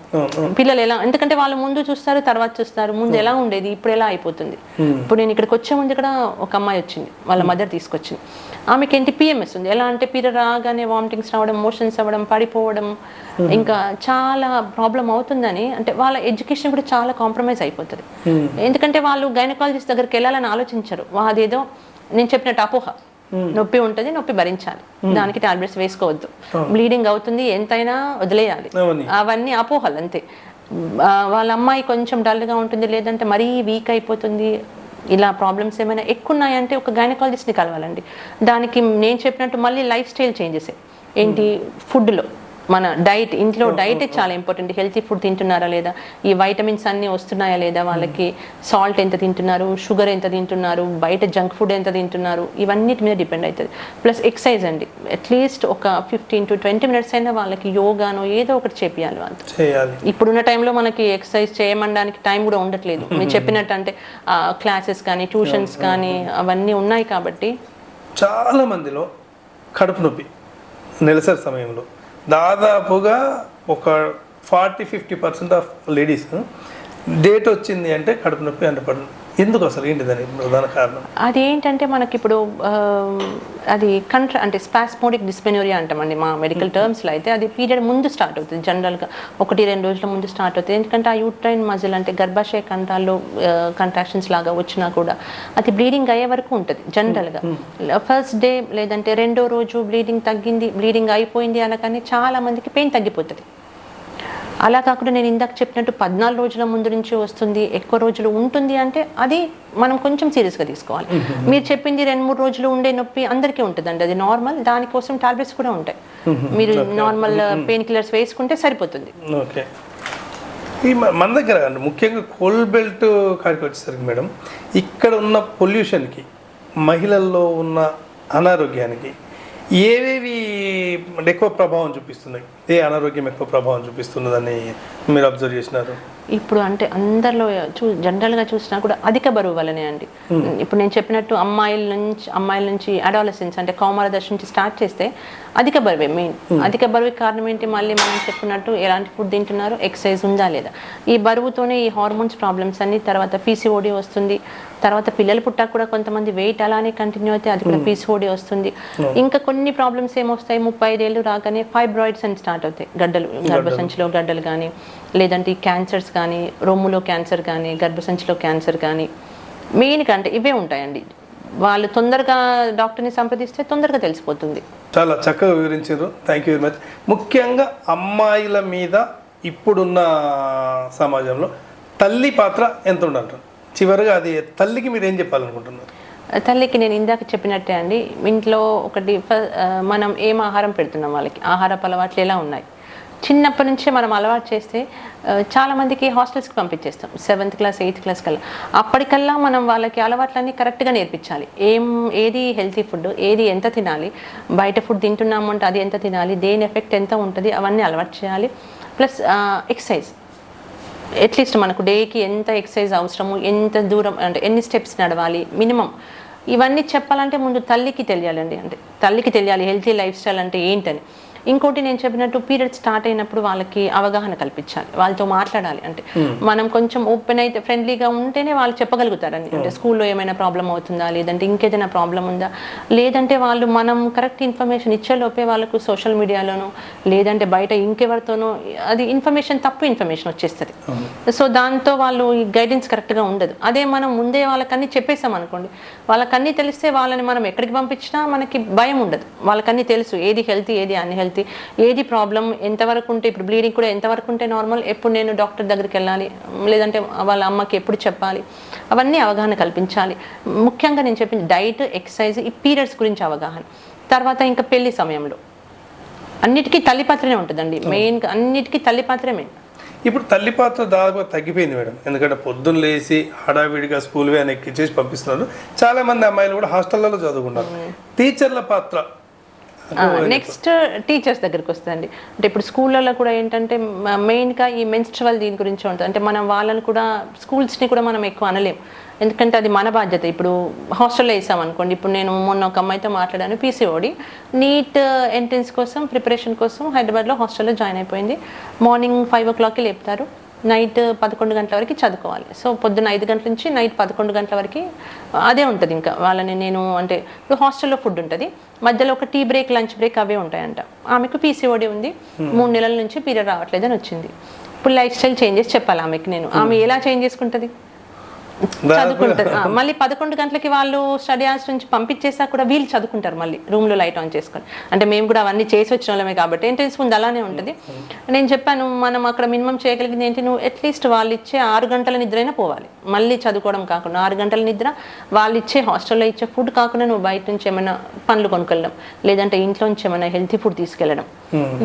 Speaker 2: పిల్లలు ఎలా. ఎందుకంటే వాళ్ళు ముందు చూస్తారు, తర్వాత చూస్తారు, ముందు ఎలా ఉండేది, ఇప్పుడు ఎలా అయిపోతుంది. ఇప్పుడు నేను ఇక్కడికి వచ్చే ముందు ఇక్కడ ఒక అమ్మాయి వచ్చింది, వాళ్ళ మదర్ తీసుకొచ్చింది. ఆమెకి ఏంటి PMS ఉంది. ఎలా అంటే పీరియడ్ రాగానే వామిటింగ్స్ రావడం, మోషన్స్ అవ్వడం, పడిపోవడం, ఇంకా చాలా ప్రాబ్లం అవుతుందని, అంటే వాళ్ళ ఎడ్యుకేషన్ కూడా చాలా కాంప్రమైజ్ అయిపోతుంది. ఎందుకంటే వాళ్ళు గైనకాలజిస్ట్ దగ్గరికి వెళ్ళాలని ఆలోచించరు, అదేదో నేను చెప్పినట్టు అపోహ, నొప్పి ఉంటుంది, నొప్పి భరించాలి, దానికి టాబ్లెట్స్ వేసుకోవద్దు, బ్లీడింగ్ అవుతుంది, ఎంతైనా వదిలేయాలి, అవన్నీ అపోహలు అంతే. వాళ్ళ అమ్మాయి కొంచెం డల్గా ఉంటుంది, లేదంటే మరీ వీక్ అయిపోతుంది, ఇలా ప్రాబ్లమ్స్ ఏమైనా ఎక్కువ ఉన్నాయంటే ఒక గైనకాలజిస్ట్ని కలవాలండి. దానికి నేను చెప్పినట్టు మళ్ళీ లైఫ్ స్టైల్ చేంజెస్ ఏంటి, ఫుడ్లో మన డైట్, ఇంట్లో డైట్ చాలా ఇంపార్టెంట్. హెల్తీ ఫుడ్ తింటున్నారా లేదా, ఈ వైటమిన్స్ అన్నీ వస్తున్నాయా లేదా, వాళ్ళకి సాల్ట్ ఎంత తింటున్నారు, షుగర్ ఎంత తింటున్నారు, బయట జంక్ ఫుడ్ ఎంత తింటున్నారు, ఇవన్నిటి మీద డిపెండ్ అవుతుంది. ప్లస్ ఎక్సర్సైజ్ అండి, అట్లీస్ట్ ఒక 15 to 20 minutes అయినా వాళ్ళకి యోగానో ఏదో ఒకటి చేపియాలి వాళ్ళు. ఇప్పుడున్న టైంలో మనకి ఎక్సర్సైజ్ చేయమనడానికి టైం కూడా ఉండట్లేదు. మీరు చెప్పినట్టు అంటే క్లాసెస్ కానీ ట్యూషన్స్ కానీ అవన్నీ ఉన్నాయి కాబట్టి.
Speaker 1: చాలా మందిలో కడుపు నొప్పి నెలసరి సమయంలో దాదాపుగా ఒక 40-50% ఆఫ్ లేడీస్ డేట్ వచ్చింది అంటే కడుపు నొప్పి అంటే ఎందుకు అసలు ఏంటి దాని ప్రధాన కారణం?
Speaker 2: అది ఏంటంటే మనకి ఇప్పుడు అది అంటే స్పాస్మోడిక్ డిస్మెనోరియా అంటామండి మా మెడికల్ టర్మ్స్లో. అయితే అది పీరియడ్ ముందు స్టార్ట్ అవుతుంది, జనరల్గా 1-2 రోజుల ముందు స్టార్ట్ అవుతుంది. ఎందుకంటే ఆ యూట్రైన్ మజిల్ అంటే గర్భాశయ కంఠాల్లో కంట్రాక్షన్స్ లాగా వచ్చినా కూడా అది బ్లీడింగ్ అయ్యే వరకు ఉంటుంది జనరల్గా. ఫస్ట్ డే లేదంటే 2వ రోజు బ్లీడింగ్ తగ్గింది, బ్లీడింగ్ అయిపోయింది అనగానే చాలా మందికి పెయిన్ తగ్గిపోతుంది. అలా కాకుండా నేను ఇందాక చెప్పినట్టు 14 రోజుల ముందు నుంచి వస్తుంది, ఎక్కువ రోజులు ఉంటుంది అంటే అది మనం కొంచెం సీరియస్గా తీసుకోవాలి. మీరు చెప్పింది 2-3 రోజులు ఉండే నొప్పి అందరికీ ఉంటుందండి, అది నార్మల్. దానికోసం టాబ్లెట్స్ కూడా ఉంటాయి, మీరు నార్మల్ పెయిన్ కిల్లర్స్ వేసుకుంటే సరిపోతుంది.
Speaker 1: ఓకే. ఈ మన దగ్గర అండి ముఖ్యంగా కోల్డ్ బెల్ట్ కాడికి వచ్చేసరికి మేడం, ఇక్కడ ఉన్న పొల్యూషన్కి, మహిళల్లో ఉన్న అనారోగ్యానికి ఏవేవి ఎక్కువ ప్రభావం చూపిస్తున్నాయి, ఏ అనారోగ్యం ఎక్కువ ప్రభావం చూపిస్తున్నదని మీరు అబ్జర్వ్ చేసినారు?
Speaker 2: ఇప్పుడు అంటే అందరిలో జనరల్గా చూసినా కూడా అధిక బరువు వల్లనే అండి. ఇప్పుడు నేను చెప్పినట్టు అమ్మాయిల నుంచి అడాలసెన్స్ అంటే కౌమార దశ నుంచి స్టార్ట్ చేస్తే అధిక బరువే మెయిన్. అధిక బరువు కారణం ఏంటి, మళ్ళీ మనం చెప్పినట్టు ఎలాంటి ఫుడ్ తింటున్నారు, ఎక్సర్సైజ్ ఉందా లేదా, ఈ బరువుతోనే ఈ హార్మోన్స్ ప్రాబ్లమ్స్ అన్ని, తర్వాత పీసీఓడి వస్తుంది. తర్వాత పిల్లలు పుట్టాక కూడా కొంతమంది వెయిట్ అలానే కంటిన్యూ అయితే అది కూడా పీసీఓడి వస్తుంది. ఇంకా కొన్ని ప్రాబ్లమ్స్ ఏమొస్తాయి, 35 ఏళ్ళు రాగానే ఫైబ్రాయిడ్స్ అని స్టార్ట్ అవుతాయి, గడ్డలు, గర్భసంచిలో గడ్డలు కానీ, లేదంటే ఈ క్యాన్సర్స్ కానీ, రొమ్ములో క్యాన్సర్ కానీ, గర్భసంచిలో క్యాన్సర్ కానీ, మెయిన్గా అంటే ఇవే ఉంటాయండి. వాళ్ళు తొందరగా డాక్టర్ని సంప్రదిస్తే తొందరగా తెలిసిపోతుంది.
Speaker 1: చాలా చక్కగా వివరించారు, థ్యాంక్ యూ వెరీ మచ్. ముఖ్యంగా అమ్మాయిల మీద ఇప్పుడున్న సమాజంలో తల్లి పాత్ర ఎంత ఉండాలంటారు? చివరిగా అది తల్లికి మీరు ఏం చెప్పాలనుకుంటున్నారు?
Speaker 2: తల్లికి నేను ఇందాక చెప్పినట్టే అండి, ఇంట్లో ఒకటి మనం ఏం ఆహారం పెడుతున్నాం, వాళ్ళకి ఆహారపు అలవాట్లు ఎలా ఉన్నాయి, చిన్నప్పటి నుంచే మనం అలవాటు చేస్తే చాలామందికి హాస్టల్స్కి పంపించేస్తాం 7th క్లాస్ 8th క్లాస్ కల్లా. అప్పటికల్లా మనం వాళ్ళకి అలవాట్లన్నీ కరెక్ట్గా నేర్పించాలి. ఏది హెల్తీ ఫుడ్, ఏది ఎంత తినాలి, బయట ఫుడ్ తింటున్నాము అంటే అది ఎంత తినాలి, దేని ఎఫెక్ట్ ఎంత ఉంటుంది, అవన్నీ అలవాటు చేయాలి. ప్లస్ ఎక్సర్సైజ్, అట్లీస్ట్ మనకు డేకి ఎంత ఎక్సర్సైజ్ అవసరము, ఎంత దూరం అంటే ఎన్ని స్టెప్స్ నడవాలి మినిమం, ఇవన్నీ చెప్పాలంటే ముందు తల్లికి తెలియాలండి. అంటే తల్లికి తెలియాలి హెల్తీ లైఫ్ స్టైల్ అంటే ఏంటని. ఇంకోటి నేను చెప్పినట్టు పీరియడ్ స్టార్ట్ అయినప్పుడు వాళ్ళకి అవగాహన కల్పించాలి, వాళ్ళతో మాట్లాడాలి. అంటే మనం కొంచెం ఓపెన్ అయితే ఫ్రెండ్లీగా ఉంటేనే వాళ్ళు చెప్పగలుగుతారండి. అంటే స్కూల్లో ఏమైనా ప్రాబ్లం అవుతుందా, లేదంటే ఇంకేదైనా ప్రాబ్లం ఉందా, లేదంటే వాళ్ళు మనం కరెక్ట్ ఇన్ఫర్మేషన్ ఇచ్చేలోపే వాళ్ళకు సోషల్ మీడియాలోనో లేదంటే బయట ఇంకెవరితోనో అది ఇన్ఫర్మేషన్ తప్పు ఇన్ఫర్మేషన్ వచ్చేస్తుంది. సో దాంతో వాళ్ళు ఈ గైడెన్స్ కరెక్ట్గా ఉండదు. అదే మనం ముందే వాళ్ళకన్నీ చెప్పేసాం అనుకోండి, వాళ్ళకన్నీ తెలిస్తే వాళ్ళని మనం ఎక్కడికి పంపించినా మనకి భయం ఉండదు. వాళ్ళకన్నీ తెలుసు ఏది హెల్తీ ఏది అన్హెల్తీ, ఏది ప్రాబ్లం, ఎంతవరకు ఉంటే, ఇప్పుడు బ్లీడింగ్ కూడా ఎంతవరకు ఉంటే నార్మల్, ఎప్పుడు నేను డాక్టర్ దగ్గరికి వెళ్ళాలి, లేదంటే వాళ్ళ అమ్మకి ఎప్పుడు చెప్పాలి, అవన్నీ అవగాహన కల్పించాలి. ముఖ్యంగా నేను చెప్పింది డైట్, ఎక్సర్సైజ్, ఈ పీరియడ్స్ గురించి అవగాహన. తర్వాత ఇంకా పెళ్లి సమయంలో అన్నిటికీ తల్లి పాత్రనే ఉంటుందండి, మెయిన్గా అన్నిటికీ తల్లి పాత్రే మెయిన్.
Speaker 1: ఇప్పుడు తల్లి పాత్ర దాదాపుగా తగ్గిపోయింది మేడం, ఎందుకంటే పొద్దున్న లేచి హడావిడిగా స్కూల్ వ్యాన్ ఎక్కించేసి పంపిస్తున్నారు. చాలామంది అమ్మాయిలు కూడా హాస్టళ్లలో చదువుకున్నారు. టీచర్ల పాత్ర
Speaker 2: నెక్స్ట్ టీచర్స్ దగ్గరికి వస్తుందండి. అంటే ఇప్పుడు స్కూళ్ళలో కూడా ఏంటంటే మెయిన్గా ఈ మెన్స్ట్రువల్ దీని గురించి ఉంటుంది. అంటే మనం వాళ్ళని కూడా స్కూల్స్ని కూడా మనం ఎక్కువ అనలేం, ఎందుకంటే అది మన బాధ్యత. ఇప్పుడు హాస్టల్లో వేసాం అనుకోండి, ఇప్పుడు నేను మొన్న ఒక అమ్మాయితో మాట్లాడాను, పీసీఓడి నీట్ ఎంట్రన్స్ కోసం ప్రిపరేషన్ కోసం హైదరాబాద్లో హాస్టల్లో జాయిన్ అయిపోయింది. మార్నింగ్ 5 o'clockకి లేపుతారు, నైట్ 11 గంటల వరకు చదువుకోవాలి. సో పొద్దున్న 5 గంటల నుంచి నైట్ 11 గంటల వరకు అదే ఉంటుంది. ఇంకా వాళ్ళని నేను అంటే ఇప్పుడు హాస్టల్లో ఫుడ్ ఉంటుంది, మధ్యలో ఒక టీ బ్రేక్, లంచ్ బ్రేక్ అవే ఉంటాయంట. ఆమెకు పీసీఓడి ఉంది, 3 నెలల నుంచి పీరియడ్ రావట్లేదని వచ్చింది. ఇప్పుడు లైఫ్ స్టైల్ చేంజెస్ చెప్పాలి ఆమెకి నేను, ఆమె ఎలా చేంజ్ చేసుకుంటుంది? చదువుకుంటారు. మళ్ళీ 11 గంటలకి వాళ్ళు స్టడీ అవర్స్ నుంచి పంపించేసా కూడా వీళ్ళు చదువుకుంటారు మళ్ళీ రూమ్లో లైట్ ఆన్ చేసుకొని. అంటే మేము కూడా అవన్నీ చేసి వచ్చిన వాళ్ళమే కాబట్టి ఎంట్రెన్స్ ముందు అలానే ఉంటుంది. నేను చెప్పాను మనం అక్కడ మినిమం చేయగలిగింది ఏంటి, నువ్వు అట్లీస్ట్ వాళ్ళు ఇచ్చే 6 గంటల నిద్రైనా పోవాలి, మళ్ళీ చదువుకోవడం కాకుండా 6 గంటల నిద్ర, వాళ్ళు ఇచ్చే హాస్టల్లో ఇచ్చే ఫుడ్ కాకుండా నువ్వు బయట నుంచి ఏమైనా పండ్లు కొనుక్కెళ్ళడం, లేదంటే ఇంట్లో నుంచి ఏమైనా హెల్తీ ఫుడ్ తీసుకెళ్ళడం.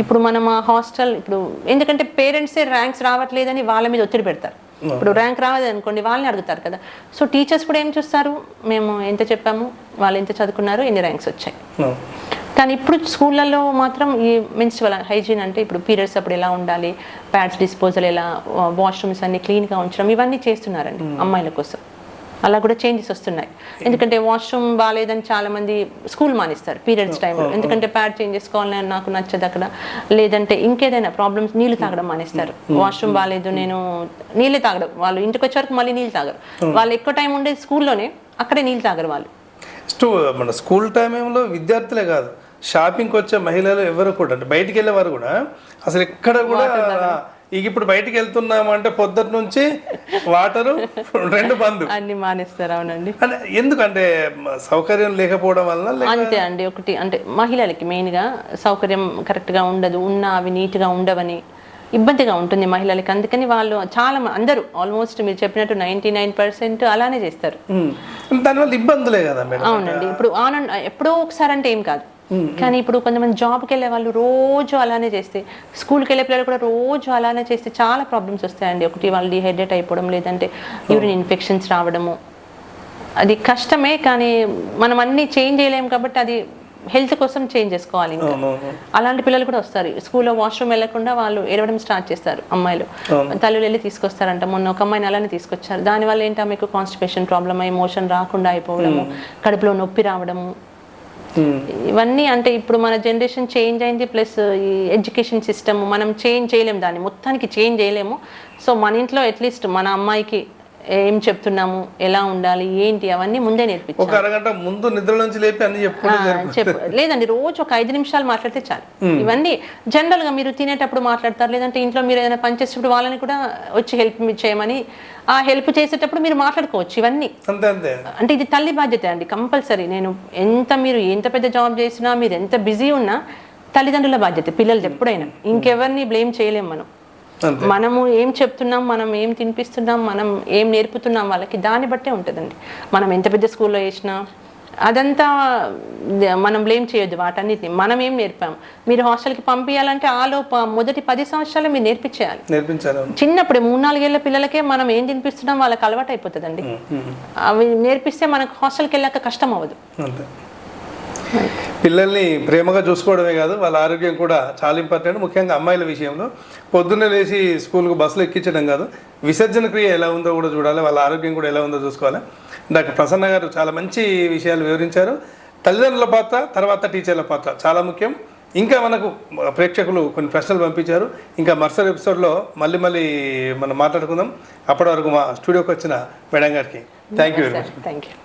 Speaker 2: ఇప్పుడు మనం ఆ హాస్టల్ ఇప్పుడు ఎందుకంటే పేరెంట్సే ర్యాంక్స్ రావట్లేదని వాళ్ళ మీద ఒత్తిడి పెడతారు. ఇప్పుడు ర్యాంక్ రావాలి అనుకోండి వాళ్ళని అడుగుతారు కదా. సో టీచర్స్ కూడా ఏం చూస్తారు, మేము ఎంత చెప్పాము, వాళ్ళు ఎంత చదువుకున్నారు, ఎన్ని ర్యాంక్స్ వచ్చాయి. కానీ ఇప్పుడు స్కూళ్ళల్లో మాత్రం ఈ మెన్స్ట్రువల్ హైజీన్ అంటే ఇప్పుడు పీరియడ్స్ అప్పుడు ఎలా ఉండాలి, ప్యాడ్స్ డిస్పోజల్ ఎలా, వాష్రూమ్స్ అన్ని క్లీన్గా ఉంచడం, ఇవన్నీ చేస్తున్నారండి అమ్మాయిల కోసం. అలా కూడా చేంజెస్ వస్తున్నాయి. ఎందుకంటే వాష్రూమ్ బాగాలేదని చాలా మంది స్కూల్ మానేస్తారు పీరియడ్స్ టైంలో, ఎందుకంటే ప్యాడ్ చేంజ్ చేసుకోవాలని నాకు నచ్చదు అక్కడ, లేదంటే ఇంకేదైనా ప్రాబ్లమ్స్, నీళ్లు తాగడం మానేస్తారు. వాష్రూమ్ బాగాలేదు నేను నీళ్ళే తాగడం, వాళ్ళు ఇంటికి వచ్చే వరకు మళ్ళీ నీళ్ళు తాగరు. వాళ్ళు ఎక్కువ టైం ఉండేది స్కూల్లోనే, అక్కడే నీళ్ళు తాగరు వాళ్ళు.
Speaker 1: మన స్కూల్ టైంలో విద్యార్థులే కాదు, షాపింగ్కి వచ్చే మహిళలు ఎవరు కూడా, అంటే బయటికి వెళ్ళే వారు కూడా అసలు ఎక్కడ కూడా ఇక ఇప్పుడు బయటికి వెళ్తున్నాము అంటే పొద్దుటి నుంచి వాటరు 2 బంద్
Speaker 2: అన్ని మానేస్తారు. అవునండి.
Speaker 1: ఎందుకంటే సౌకర్యం లేకపోవడం వల్ల
Speaker 2: అంతే అండి. ఒకటి అంటే మహిళలకి మెయిన్గా సౌకర్యం కరెక్ట్గా ఉండదు, అవి నీట్గా ఉండవని ఇబ్బందిగా ఉంటుంది మహిళలకి. అందుకని వాళ్ళు చాలా అందరూ ఆల్మోస్ట్ మీరు చెప్పినట్టు 99% అలానే చేస్తారు.
Speaker 1: దానివల్ల ఇబ్బందులే కదా మేడం.
Speaker 2: అవునండి. ఇప్పుడు ఎప్పుడో ఒకసారి అంటే ఏం కాదు, కానీ ఇప్పుడు కొంతమంది జాబ్కి వెళ్ళే వాళ్ళు రోజు అలానే చేస్తే, స్కూల్కి వెళ్ళే పిల్లలు కూడా రోజు అలానే చేస్తే చాలా ప్రాబ్లమ్స్ వస్తాయండి. ఒకటి వాళ్ళు డిహైడ్రేట్ అయిపోవడం, లేదంటే యూరిన్ ఇన్ఫెక్షన్స్ రావడము, అది కష్టమే. కానీ మనం అన్నీ చేంజ్ చేయలేము కాబట్టి అది హెల్త్ కోసం చేంజ్ చేసుకోవాలి. ఇంకా అలాంటి పిల్లలు కూడా వస్తారు, స్కూల్లో వాష్రూమ్ వెళ్ళకుండా వాళ్ళు ఏడవడం స్టార్ట్ చేస్తారు. అమ్మాయిలు తల్లులు వెళ్ళి తీసుకొస్తారంట. మొన్న ఒక అమ్మాయిని అలానే తీసుకొచ్చారు. దానివల్ల ఏంటో మీకు కాన్స్టిపేషన్ ప్రాబ్లమ్ అయ్యి మోషన్ రాకుండా అయిపోవడము, కడుపులో నొప్పి రావడము, ఇవన్నీ అంటే ఇప్పుడు మన జనరేషన్ చేంజ్ అయింది. ప్లస్ ఈ ఎడ్యుకేషన్ సిస్టమ్ మనం చేంజ్ చేయలేము, దాన్ని మొత్తానికి చేంజ్ చేయలేము. సో మన ఇంట్లో అట్లీస్ట్ మన అమ్మాయికి ఏం చెప్తున్నాము, ఎలా ఉండాలి, ఏంటి, అవన్నీ ముందే నేర్పించాలి.
Speaker 1: ఒక అరగంట ముందు నిద్ర నుంచి లేపి అన్ని
Speaker 2: లేదండి, రోజు ఒక 5 నిమిషాలు మాట్లాడితే చాలు. ఇవన్నీ జనరల్ గా మీరు తినేటప్పుడు మాట్లాడతారు, లేదంటే ఇంట్లో మీరు ఏదైనా పని చేసేటప్పుడు వాళ్ళని కూడా వచ్చి హెల్ప్ చేయమని, ఆ హెల్ప్ చేసేటప్పుడు మీరు మాట్లాడుకోవచ్చు. ఇవన్నీ అంటే ఇది తల్లి బాధ్యత అండి, కంపల్సరీ. నేను మీరు ఎంత పెద్ద జాబ్ చేసినా, మీరు ఎంత బిజీ ఉన్నా తల్లిదండ్రుల బాధ్యత పిల్లలు ఎప్పుడైనా. ఇంకెవరిని బ్లేమ్ చేయలేం మనం. మనము ఏం చెప్తున్నాం, మనం ఏం తినిపిస్తున్నాం, మనం ఏం నేర్పుతున్నాం వాళ్ళకి, దాన్ని బట్టే ఉంటుందండి. మనం ఎంత పెద్ద స్కూల్లో వేసినా అదంతా మనం బ్లేమ్ చేయొద్దు వాటన్నిటిని. మనం ఏం నేర్పాం, మీరు హాస్టల్కి పంపించాలంటే మొదటి 10 సంవత్సరాలు మీరు నేర్పించాలి. చిన్నప్పుడు 3-4 ఏళ్ళ పిల్లలకే మనం ఏం తినిపిస్తున్నాం వాళ్ళకి అలవాటు అయిపోతుందండి. అవి నేర్పిస్తే మనకు హాస్టల్కి వెళ్ళాక కష్టం అవ్వదు.
Speaker 1: పిల్లల్ని ప్రేమగా చూసుకోవడమే కాదు, వాళ్ళ ఆరోగ్యం కూడా చాలా ఇంపార్టెంట్. ముఖ్యంగా అమ్మాయిల విషయంలో పొద్దున్నే లేచి స్కూల్కు బస్సులో ఎక్కించడం కాదు, విసర్జన క్రియ ఎలా ఉందో కూడా చూడాలి, వాళ్ళ ఆరోగ్యం కూడా ఎలా ఉందో చూసుకోవాలి. డాక్టర్ ప్రసన్న గారు చాలా మంచి విషయాలు వివరించారు. తల్లిదండ్రుల పాత్ర, తర్వాత టీచర్ల పాత్ర చాలా ముఖ్యం. ఇంకా మనకు ప్రేక్షకులు కొన్ని ప్రశ్నలు పంపించారు. ఇంకా మరుసటి ఎపిసోడ్లో మళ్ళీ మనం మాట్లాడుకుందాం. అప్పటి వరకు మా స్టూడియోకి వచ్చిన మేడం గారికి thank you very much.
Speaker 2: Thank you.